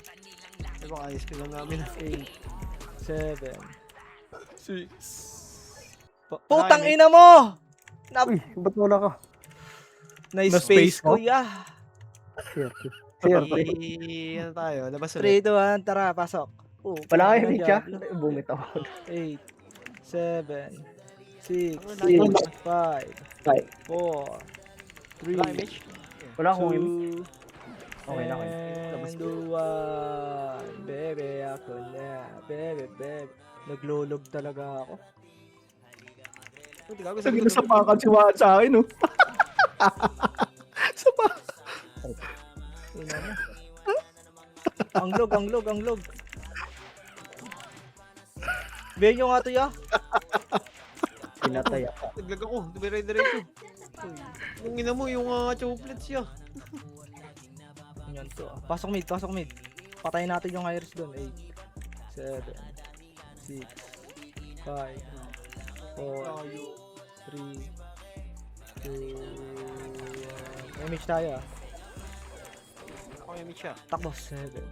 Ay, baka ISP lang namin. 8, 7, 6. Putang ina mo! Uy, ba't wala ka? Na-space Na-space ko, mo? yeah. Swerte. Swerte. Ano tayo? Labas 3, ulit. 2, 1, tara, pasok. Wala kayo, Ano Mitch, ah. Diablo? Bumit ako. 8, 7, 6, Ano, 5, 4, Wala kay Mitch? 3, Wala akong 2, Okay na, okay. and 1. Bebe, ako na. Bebe, bebe. Naglulog talaga ako. Hindi gago, Sige, nasapakan si Watt sa akin, oh. Ina mo. Ang log. Bihin nyo nga to, ya. Pinatay ako. Naglag ako. Dire-diretso. Yung ina mo, yung chocolates siya. Yan to. Pasok mid. Patayin natin yung hires doon. 8, 7, 6, 5, 4, 3, 2, 1. Image tayo, ah. Ako yung Mitch siya. Takbo. 7,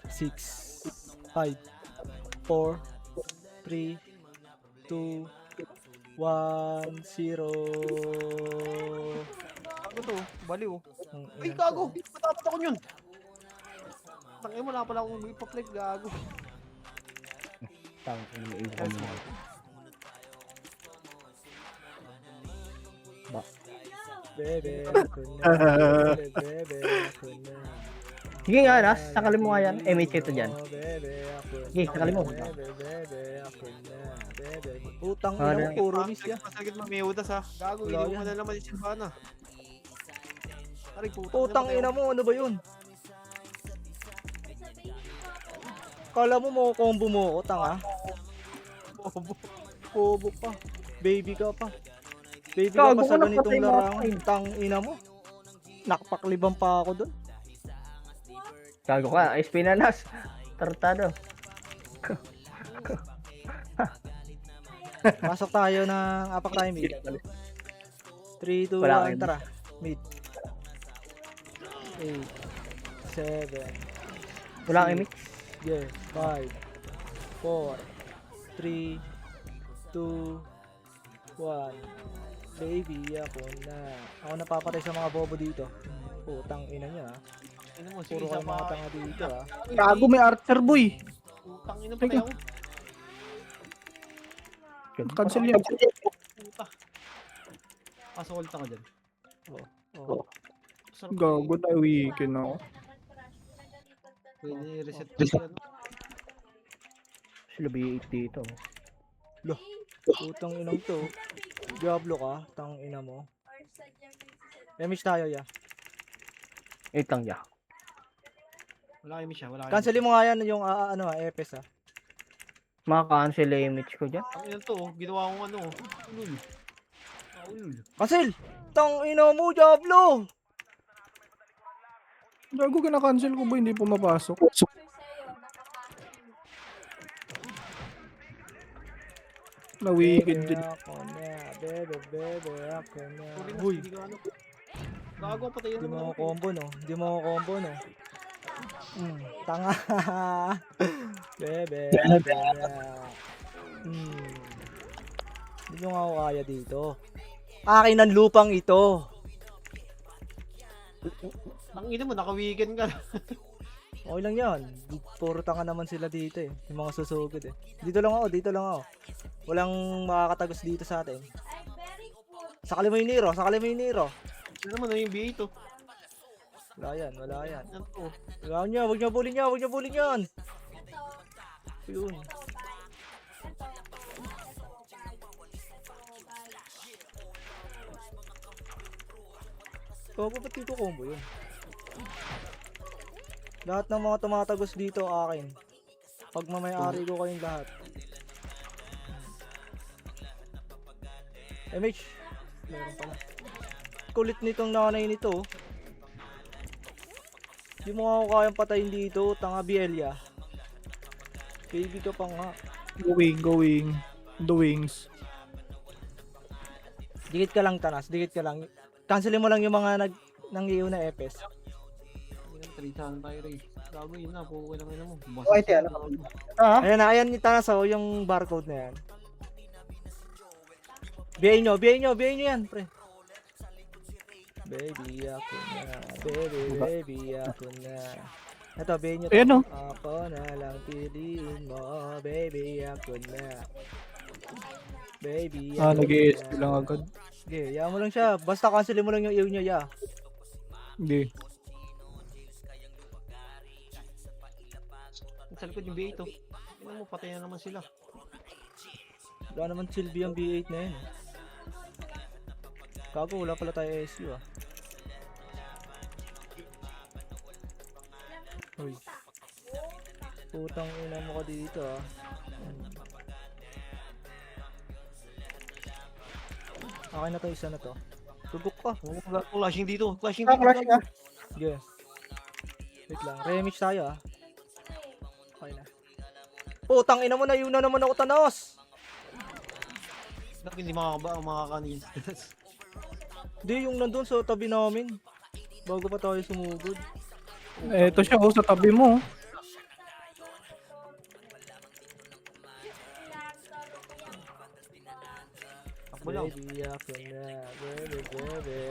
6, 5, 4, 3, 2, 1, 0. Gago to. Baliw. Ang Ay, ina gago! to. Matapot ako yun! Tangin mo, wala pala akong ipa-flex, gago. Tang, iniiwan mo. Bebe, ako na. Bebe, ako na. Sige nga, Nas. Sakalin mo nga yan. MH ito dyan. Bebe, ako na. Sige, sakalin mo. Bebe, ako na. Bebe. Putang Ah, ina mo, puro miss ya. Masagit mo, may udas ha. Gago, Wala hindi mo yan. na naman yung Silvana. Aray, Putang ina mo, ano ba yun? Kala mo mo combo mo ako, tanga. Bobo pa. Baby ka pa. Baby ka Gago pa sa ka na, ganitong patay mo larang. ako, eh. Tang ina mo. Nakpaklibang pa ako dun. Gago ka. SP na, Nas. Tartado. Pasok tayo ng apak tayo mid. 3, 2, Wala 1, kayo. tara. Mid. 8, 7, Wala kang MH. yeah, 5, 4, 3, 2, 1. Baby, ako na. Ako napapatay sa mga bobo dito. Putang ina niya, ah. Ina mo, sige, Puro kayo isa mga pa. tanga dito, ah. Gago, may archer, boy. Putang ina pa ako. Cancel yan. Puta. Pasok ulit ako dyan. Oh. Sarap. Gago, na weekend ako. Pwede reset ko yan. Sila B8 dito. Putang inang to. Diablo ka, tang ina mo. Damage tayo, ya. 8 lang ya. Wala kayo Mitch ha, wala kayo. Cancelin mo nga yan yung ano, EPS, ah. Maka-cancel yung MH ko dyan. Ang ina to, ginawa kong ano. Ulul. Ulul. Cancel! Tang ina mo, Diablo! Gago, kina-cancel ko ba? Hindi pumapasok. Na weekend din. Ako na, bebe, ako na. Sorry na, Uy, hindi ko ano. Gago, patayin hindi naman mo ako. ako combo, no? Hindi mo ako combo, no? Tanga. Bebe, ako na. Hindi nyo nga ako kaya dito. Akin ang lupang ito. Ang ina mo, naka-weekend ka. Okay lang yan. Puro tanga naman sila dito eh. Yung mga susugod eh. Dito lang ako. Walang makakatagos dito sa atin. Sakali mo yung Nero. Ano naman, ano yung BA to? Wala yan. Ano to? Wag niyo bulin yan. Yun. Ba't dito combo yun? Lahat ng mga tumatagos dito akin. Pag mamay-ari ko kayong lahat. MH. Meron pala. Kulit nitong nanay nito. Hindi mo ako kayang patayin dito. Tanga Bielia. Baby ka pa nga. Going. The wings. Dikit ka lang, Tanas. Dikit ka lang. Cancelin mo lang yung mga nang-iyo na EPS. Tritahan tayo rin. Gago yun na, puko lang ina mo. Okay, tiyan. Ah, Ayan, Tanasaw, yung barcode na yan. BA nyo yan, pre. Baby, ako na. Baby, ako na. Ito, BA nyo to. Ayan, oh. Ako na lang piliin mo, baby, ako na. Baby, ako Nag-ESP na. lang agad. Sige, yaman mo lang siya. Basta cancelin mo lang yung ew niya, ya. Hindi. Sa likod yung B8 to. Tingnan mo, patay na naman sila. Wala naman Sylvie ang B8 na yun. Kago, wala pala tayo SU ah. Uy. Putang ina mo ka dito ah. Okay na to, isa na to. Tugok ka. Oh, flashing dito. Flashing ah, dito. flashing ah. Sige. Wait lang. Remix tayo ah. Okay na. Putang ina mo na, yun na naman ako tanos. Bakit hindi makakanin? Hindi, yung nandun sa tabi namin. Bago pa tayo sumugod. Ito siya, oh, sa tabi mo. Takbo lang. Baby, ako na. Baby,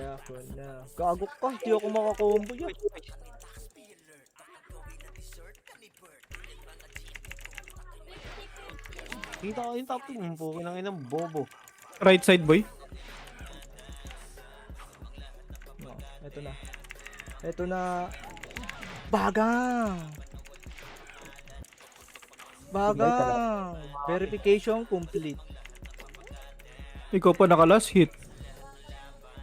ako na. Gago ka, hindi ako makakombo yan. Kita ko yung top 2. Puko lang ina, bobo. Right side, boy. No, eto na. Eto na. Bagang! Bagang! Verification complete. Ikaw pa naka-last hit.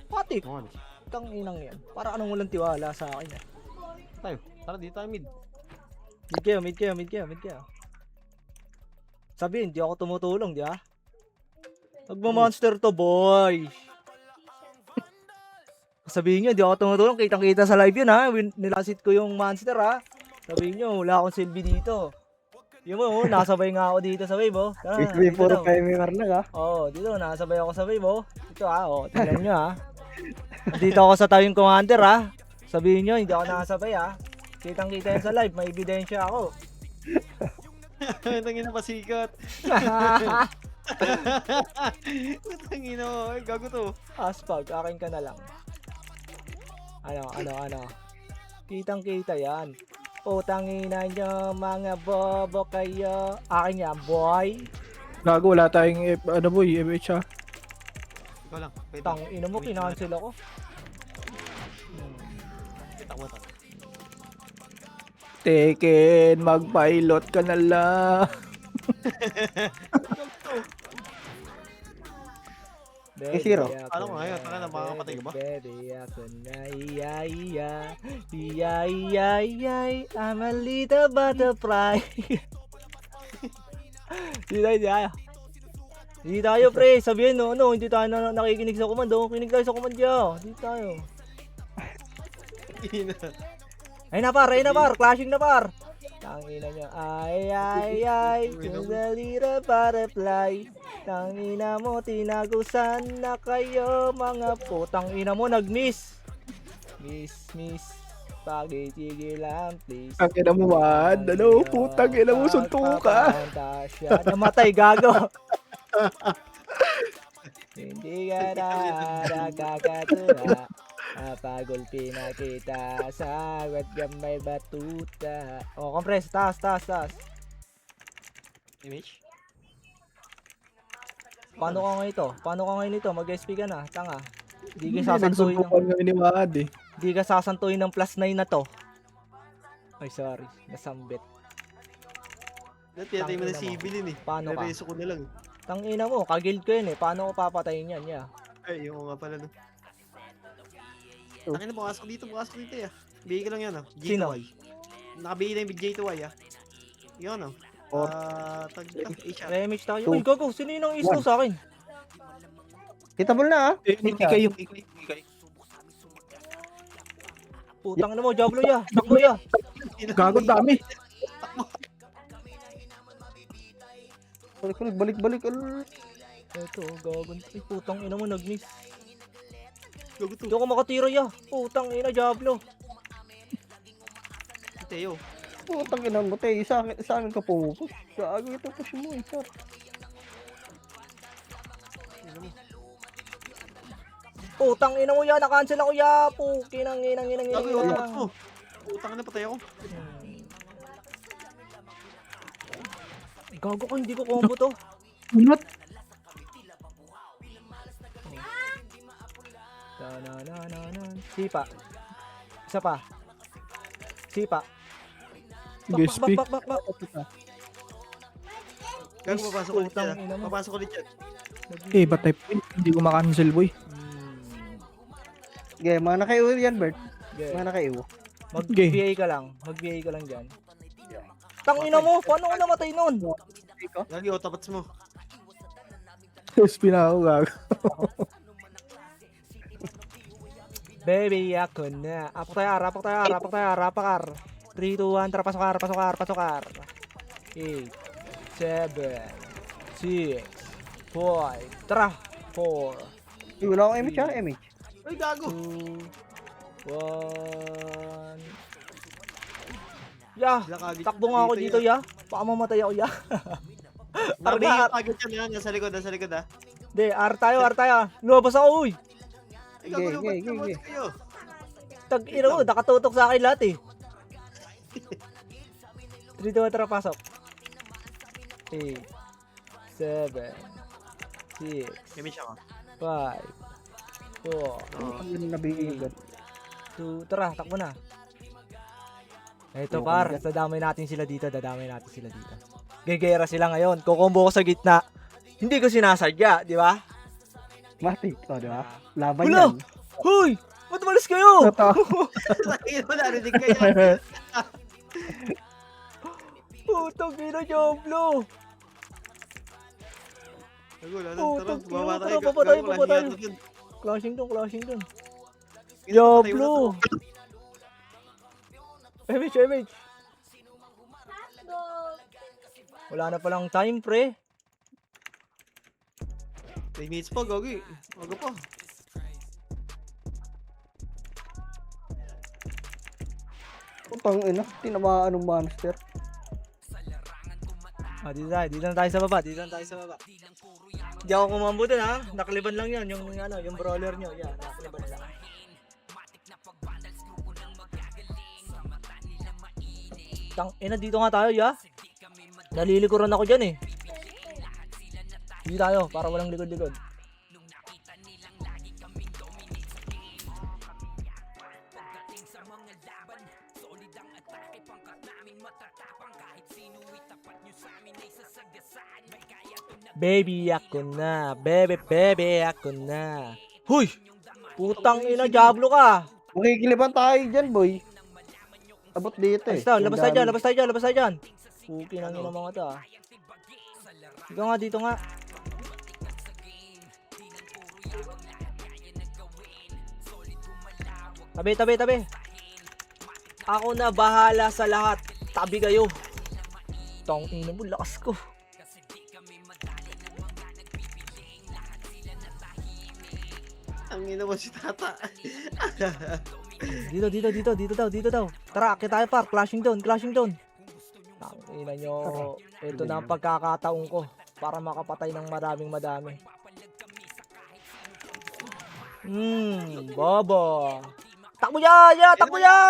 Patik! Ano? Tang inang yan. Para anong walang tiwala sa akin eh. Tayo. Tara, dito tayo mid. Mid kayo. Sabihin, di ako tumutulong, di ba? Nagma-monster to, boy! Sabihin nyo, di ako tumutulong. Kitang-kita sa live yun, ha? Nilasit ko yung monster, ha? Sabihin nyo, wala akong silbi dito. Yun mo, oh, nasabay nga ako dito sa wave, oh. Tara, Weekly dito puro daw. PMR lang ah. Oo, dito, nasabay ako sa wave, oh. Ito, ha? Oh, tingnan nyo, ha? Dito ako sa tawing commander, ha? Sabihin nyo, hindi ako nakasabay, ha? Kitang-kita yan sa live, may ebidensya ako. Tangina pasikat. Tangina mo. Ay, gago to. Aspag, akin ka na lang. Ano? Kitang-kita yan. Putangina nyo, mga bobo kayo. Akin yan, boy. Gago, wala tayong, boy, FH ah. Ikaw lang. Wait Tang lang. ina mo, kinancel ako. Takbo ta. Tekken, mag-pilot ka na lang. Zero. Ano nga ngayon? Taka na, makakapatay ka ba? Baby, ako na, I'm a little butterfly. Hindi tayo, pre. Sabihin, no, hindi tayo nakikinig sa komando. Kinig tayo sa komando. Hindi tayo. Ina. Ay na par. Clashing na par. Tangina niya. Ay. Just a little butterfly. Tangina mo, tinagusan na kayo, mga putang ina mo, nag-miss. Miss. Pagitigil lang, please. Ang ina mo, man. Ano, putang ina mo, sunto ka. Namatay, gago. Hindi ka na nakakatuwa. Pagulpi na kita sa agad gamay batuta. Oh, compress, taas. Image? Paano ka ngayon ito? Mag-SP ka na, tanga. Hindi Hindi, ka sasantuin nagsuntukan kami ni Wad eh. Hindi ka sasantuin ng +9 na to. Ay, sorry. Nasambit. Dati yata yung Tangina si mo. Evelyn eh. Paano ka? Rereso ko na lang. Tangina mo, kagild ko yun eh. Paano ko papatayin yan? Yeah. Ay, yung nga pala no. Tangina, bukas ko dito ya. Bigay ka lang yan ah. Sino? J2Y. Nakabigay na yung J2Y ah. Yun ah. HR. Remix tayo. Uy, gago. Sino yun ang isto sa akin? Kita mo na ah. Ikay. Putang na mo, Diablo ya. Gago, dami. Balik. Ito, gagon. Ay, putang ina mo, nag-miss. Gago to. Hindi ako makatira ya. Putang ina, Diablo. Teo. Putang ina mo, te. Sa akin ka pupush. Gago ito push mo, sir. Putang ina mo ya, na-cancel ako ya. Pukinang inang. Gago yung tapat mo. Utang na patay ako. Gago ka, hindi ko combo to. Unat. Na. Sipa. Isa pa. Sipa. GSP. Bak. Gago, papasok ulit Utang yan. ina mo. Papasok ulit yan. Eh, ba't type win? Hindi ko makancel, boy. Okay, mana kayo yan, Bert. Okay. Mana kayo. Mag-VA ka lang. Mag-VA ka lang dyan. Tangina mo, paano ko namatay nun? Gagi, o tapats mo. SP na ako, gago. Baby, ako na. Rapakar. 3, 2, 1, tara, pasokar. 8, 7, 6, 5, tara, 4, Eh, wala akong MH, ha? MH. Ay, gago. 2, 1. Ya, takbo nga ako dito, ya. Baka mamatay ako, ya. Nakatingin yung agad yan, yan. Nasa likod, ha. Hindi, R tayo. Lumabas ako, uy. Ay, gago, Okay, ba't okay. naman kayo? Tag-ina mo, nakatutok sa akin lahat, eh. 3, 2, 1, tara, pasok. 8, 7, 6, Kami siya ko. 5, 4, Ang ganda na bigat. 2, tara, takbo na. Ito par, dadamay natin sila dito. Gegera sila ngayon. Kukombo ko sa gitna. Hindi ko sinasadya, di ba? Matik. O, di ba? Laban Wala! yan. Hoy! Ba't umalis kayo? Nakingin mo, narinig ka yan. Putang ina, Diablo! Gago, lalo, Oh, tara. tang- Bumaba tara, tayo. papatay, Gago, papatay. lahi yata dun. Clashing dun. Patay mo na Diablo! to. MH. Hotdog. Wala na palang time, pre. 10 minutes pa, gagi. Aga pa. Putang ina. Tinamaan ng monster. Dito na tayo sa baba. Hindi ako kumambo dun, ha? Nakaliban lang yan, yung brawler nyo. Yan, nakaliban lang. Dito nga tayo, ya. Nalilikuran ako dyan, eh. Dito tayo, para walang likod-likod. Baby, ako na. Baby, ako na. Huy! Putang ina, Diablo ka. Makikiliban tayo dyan, boy. Abot dito, eh. Labas tayo dyan. Puki nang ina mga to, ah. Dito nga. Tabi. Ako na bahala sa lahat. Tabi kayo. Tang ina mo, lakas ko. Ang ina mo si Tata. Dito daw. Tara, kita tayo par. Clashing down. Ina nyo, ito na ang pagkakataon ko para makapatay ng madami. Bobo. Takbo ya,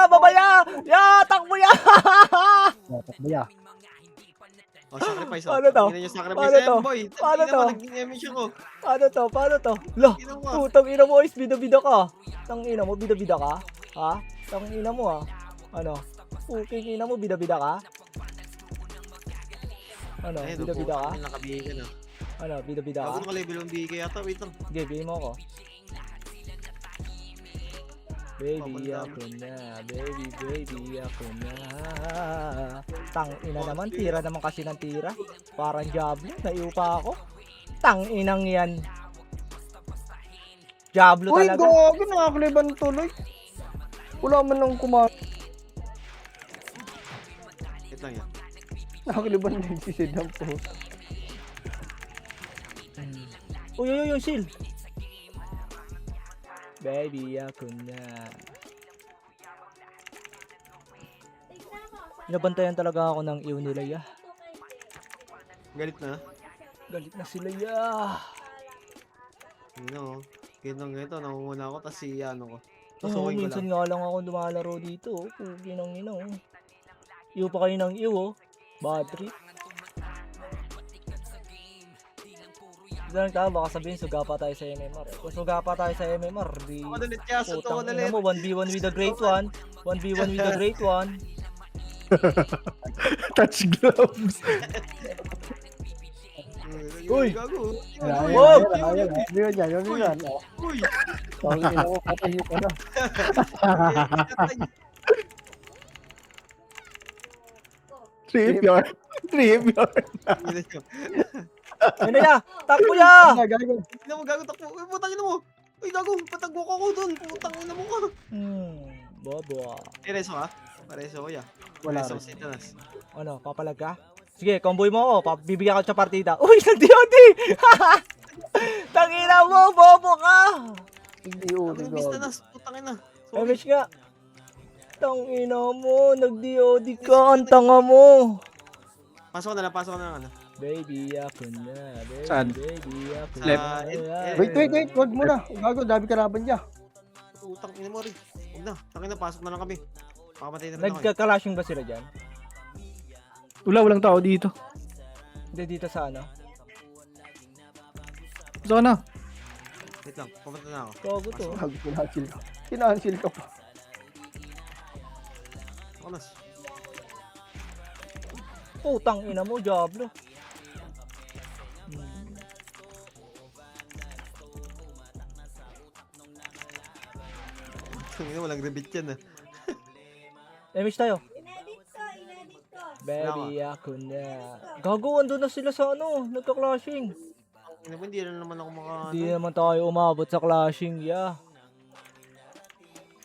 baba ya, takbo ya. Baya. O, sacrifice o. Ano to? Tingnan niyo sacrifice. Paano to? Ayan, boy. Paano Tingnan to? mo, nag-image ako. Paano to? Lah, Tingnan mo. putang ina mo, is bida-bida ka. Tang ina mo, bida-bida ka? Ha? Tang ina mo, ha? Ano? Puking ina mo, bida-bida ka? Ano? Ayun, Bida-bida ka? Ayun, nakabihin na. Ano? Bida-bida Ako ka? naka-level 1 BK yata. Wait lang. Sige, bigay mo ako. Baby, Papandami. ako na. Baby, ako na. Tang ina naman, tira naman kasi ng tira. Parang Diablo, naiupa ako. Tang inang yan. Diablo Uy, talaga. gago. Nakakaliban tuloy. Wala man lang kumain. Wait lang yan. Nakakaliban na yung sisidam po. Uy, yung shield. Baby, ako na. Tignan ko Nabantayan talaga ako ng iyo nila, ya. Galit na. Galit na sila, ya. Yun o. Ganito ganito, nangunguna ako, tas si ano ko. Oo, Tusukin ko minsan lang. nga lang ako lumalaro dito. Pugi ng ino. Iyo pa kayo ng iyo, oh. Bad trip. Lang tayo, baka sabihin suga pa tayo sa MMR. Kung suga pa tayo sa MMR, di... Ako ulit, Yaso, to Putang ina ulit. mo, 1v1 with the great one. 1v1 with the great one. Touch gloves. Uy! Gago. Ayan, Wow! ayan. Yun yan, yun yan. Uy! Tangin na ko, patay ko na. Trivia. Trivia. Ano ya? Takbo ya! Gago. Ina mo, gago, takbo. Uy, putang ina mo. Uy, gago, patagbo ko doon. Putang ina mo ka. Bobo. Pareso ka? Pareso ko, ya. Wala Pareso rin. si Tanas. Ano, papalag ka? Sige, comboy mo ako. Bibigyan ka sa partida. Uy, nag-DOD! Tangina mo, bobo ka! Hindi ulo. Ano yung Tanas? Putang ina. Sorry. Emish nga. Tangina mo, nag-DOD ka. Ang tanga mo. Pasok ka na lang, pasok ka na lang. Ano? Baby, ako na. Baby, Saan? baby, ako Sa na. Wait. Wag muna. Gago, dami kalaban niya. Putang ina mo rin. Huwag na. Tangin na, pasok na lang kami. Makamatay na rin ako. Nagka-clashing ba sila dyan? Walang tao dito. Hindi dito sa ano? Saan na? Wait lang, pumunta na ako. Kogo to. Gago, kinahansil ka. Kinahansil ka pa. Tanas. Putang ina mo, Diablo. Tangin na, walang rebit yan ah. Emish tayo. Inedit ko. Baby, ako na. Gago, andun na sila sa ano, nagka-clashing. Ina mo, hindi na naman ako Hindi naman tayo umabot sa clashing, yeah.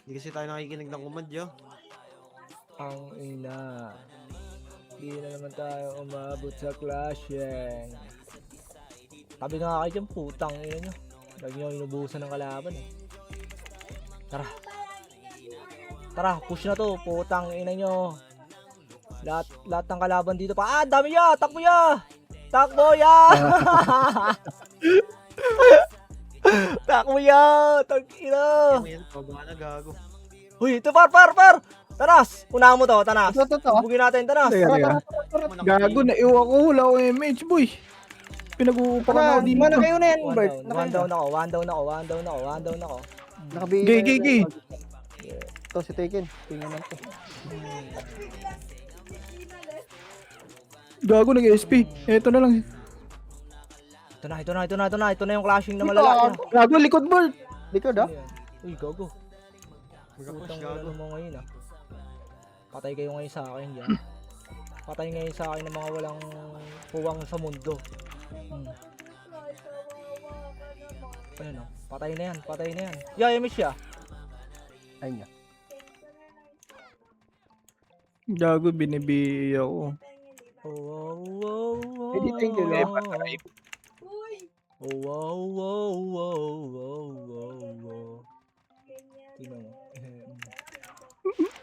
Hindi kasi tayo nakikinig ng command, yo. Ang ina. Hindi na naman tayo umabot sa clashing. Tabi nga kayo dyan, putang ina nyo. Lagi nyo inubusan ng kalaban eh. Tara. Tara, push na to, putang ina nyo. Lahat ng kalaban dito pa. Ah, dami ya! Takbo ya! Takbo ya! Takbo ya! Tangina! Yan, baba na, gago. Uy, ito par! Tanas! Unahan mo to, Tanas. Ito. Bugin natin, Tanas. Teka. Gago, naiwa ko. Wala ko MH, boy. Pinag-uupakan ako dito. Mana kayo na yan, One Bert. down, one down ako. Gay. Ito si Taken. Tingnan natin. Gago, nag-SP. Eto na lang. Ito na yung clashing na malala. Gago, likod, Bert. Likod ah. Uy, gago. Mag-push, Putang gago. ina mo ngayon ah. Patay kayo ngayon sa akin yan. Patay ngayon sa akin ng mga walang puwang sa mundo. Ayun oh. Patay na yan. Yeah, Emish ya. Ayun nga. Gago, binibi ako. Oh. Hindi, thank you, Lord. Tingnan mo.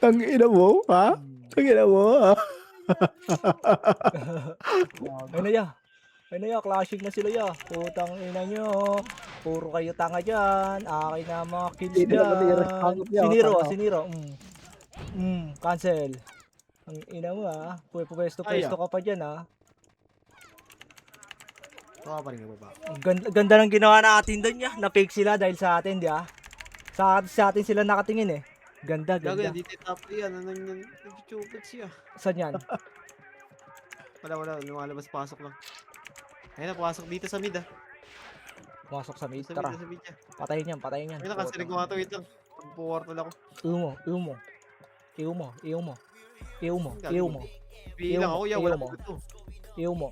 Tangina mo, ha? Tangina mo, ha? Ayun na ya, clashing na sila ya. Putang ina nyo. Puro kayo tanga dyan. Akin na mga kids Hindi na pati dyan. i-respond niya, Siniro. Cancel. Ang ina mo ah. Pwesto ka pa dyan ah. Tawa pa rin, baba. Ganda ng ginawa natin doon ya. Na-fake sila dahil sa atin, di ah. Sa atin sila nakatingin eh. Ganda. Gago yan, dito yung top 3 yan. Ano yan? Stupid siya. Saan yan? Wala. Lumalabas, pasok lang. Ayun na, pasok dito sa mid ah. Pumasok sa mid. Sa Tara. mid siya. Patayin yan. Ayun na, kasi nagawa to, wait lang. Pag-portal ako. Iw mo. Bilang ako, wala mo. ko ito. Iw mo.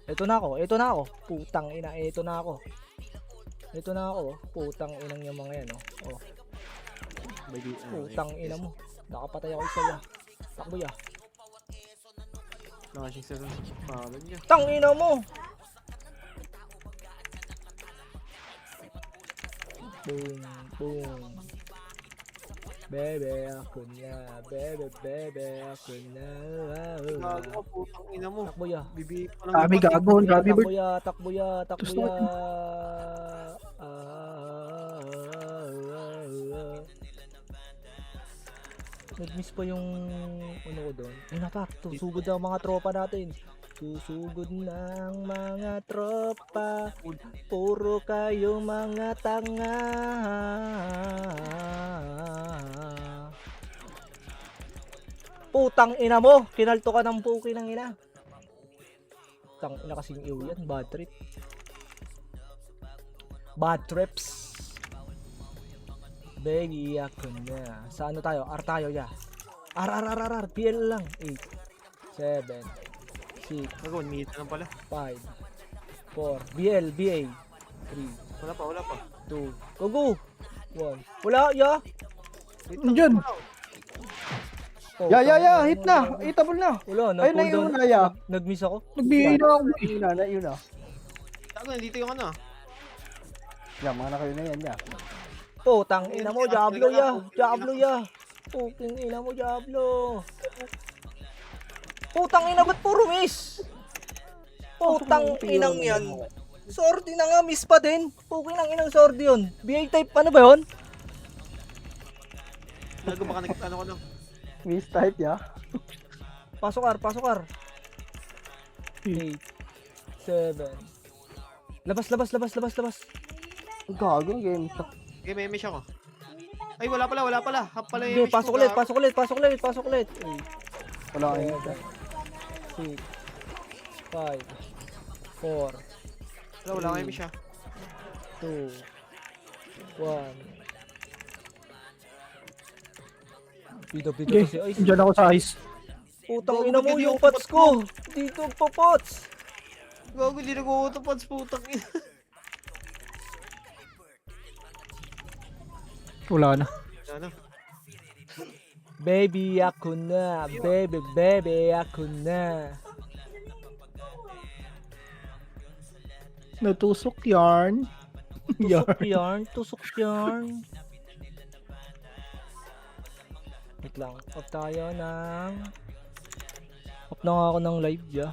Ito na ako. Putang ina, ito na ako. Putang inang yung mga yan, oh. Putang ina mo. Nakapatay ako isa ya. Takbo ya. Nakasing sa palan niya. Tang ina mo. Boom. Bebe, ako na. Bebe, ako na. Gago ka, putang ina mo. Takbo ya. Bibi ko lang Dami yung pati. gago, dami Takbo Bert. ya, takbo ya, takbo Gusto ya. Nag-miss pa yung ano ko doon. Ay napak, susugod ang mga tropa natin. Susugod ng mga tropa. Puro kayo mga tanga. Putang ina mo! Kinalto ka ng puki ng ina. Tang ina kasing iw yan, bad trip. Bad trips. Begi ako na. Sa ano tayo? R tayo ya. R. PL lang. 8, 7, 6, Gago, mid na lang pala. 5, 4, BA, 3, Wala pa. 2, go! 1. Wala ya. Wait lang, Diyan. wala. Oh, Ya, hit na. Hitable na. Wala, Ayun na nag-cooldown. yung una, ya. Nag-miss ako. Nagbihira ako. Yun na, yun na. Gago, nandito yung ano. Yan, mga na kayo na yan, ya. Putang ina mo, Diablo ya. Diablo ya. Putang ina mo, Diablo. Putang ina, ba't puro miss? Putang inang yan. Sordi na nga, miss pa din. Puking ang inang sordi yun. BA type, ano ba yun? Gago, baka ano ko lang. Miss type, ya. Pasok R. 8, 7. Labas. Gago, game. Okay, may miss ako. Ay, wala pala. Half pala Hindi, yung miss ko, pasok ulit. gago. Wala kayo. 6, 5, 4, Wala kayo miss siya. 2, 1. Dito Okay, kasi. Ay, dyan ako sa ice. putang ina mo yung pots ko. Dito pa pots. Gago, hindi nag-auto-pods, putang ina. Wala na. Ano? Baby ako na. Baby ako na. Natusok yarn. Tusok yarn. Wait lang. Off tayo ng... Off na nga ako ng live, ya.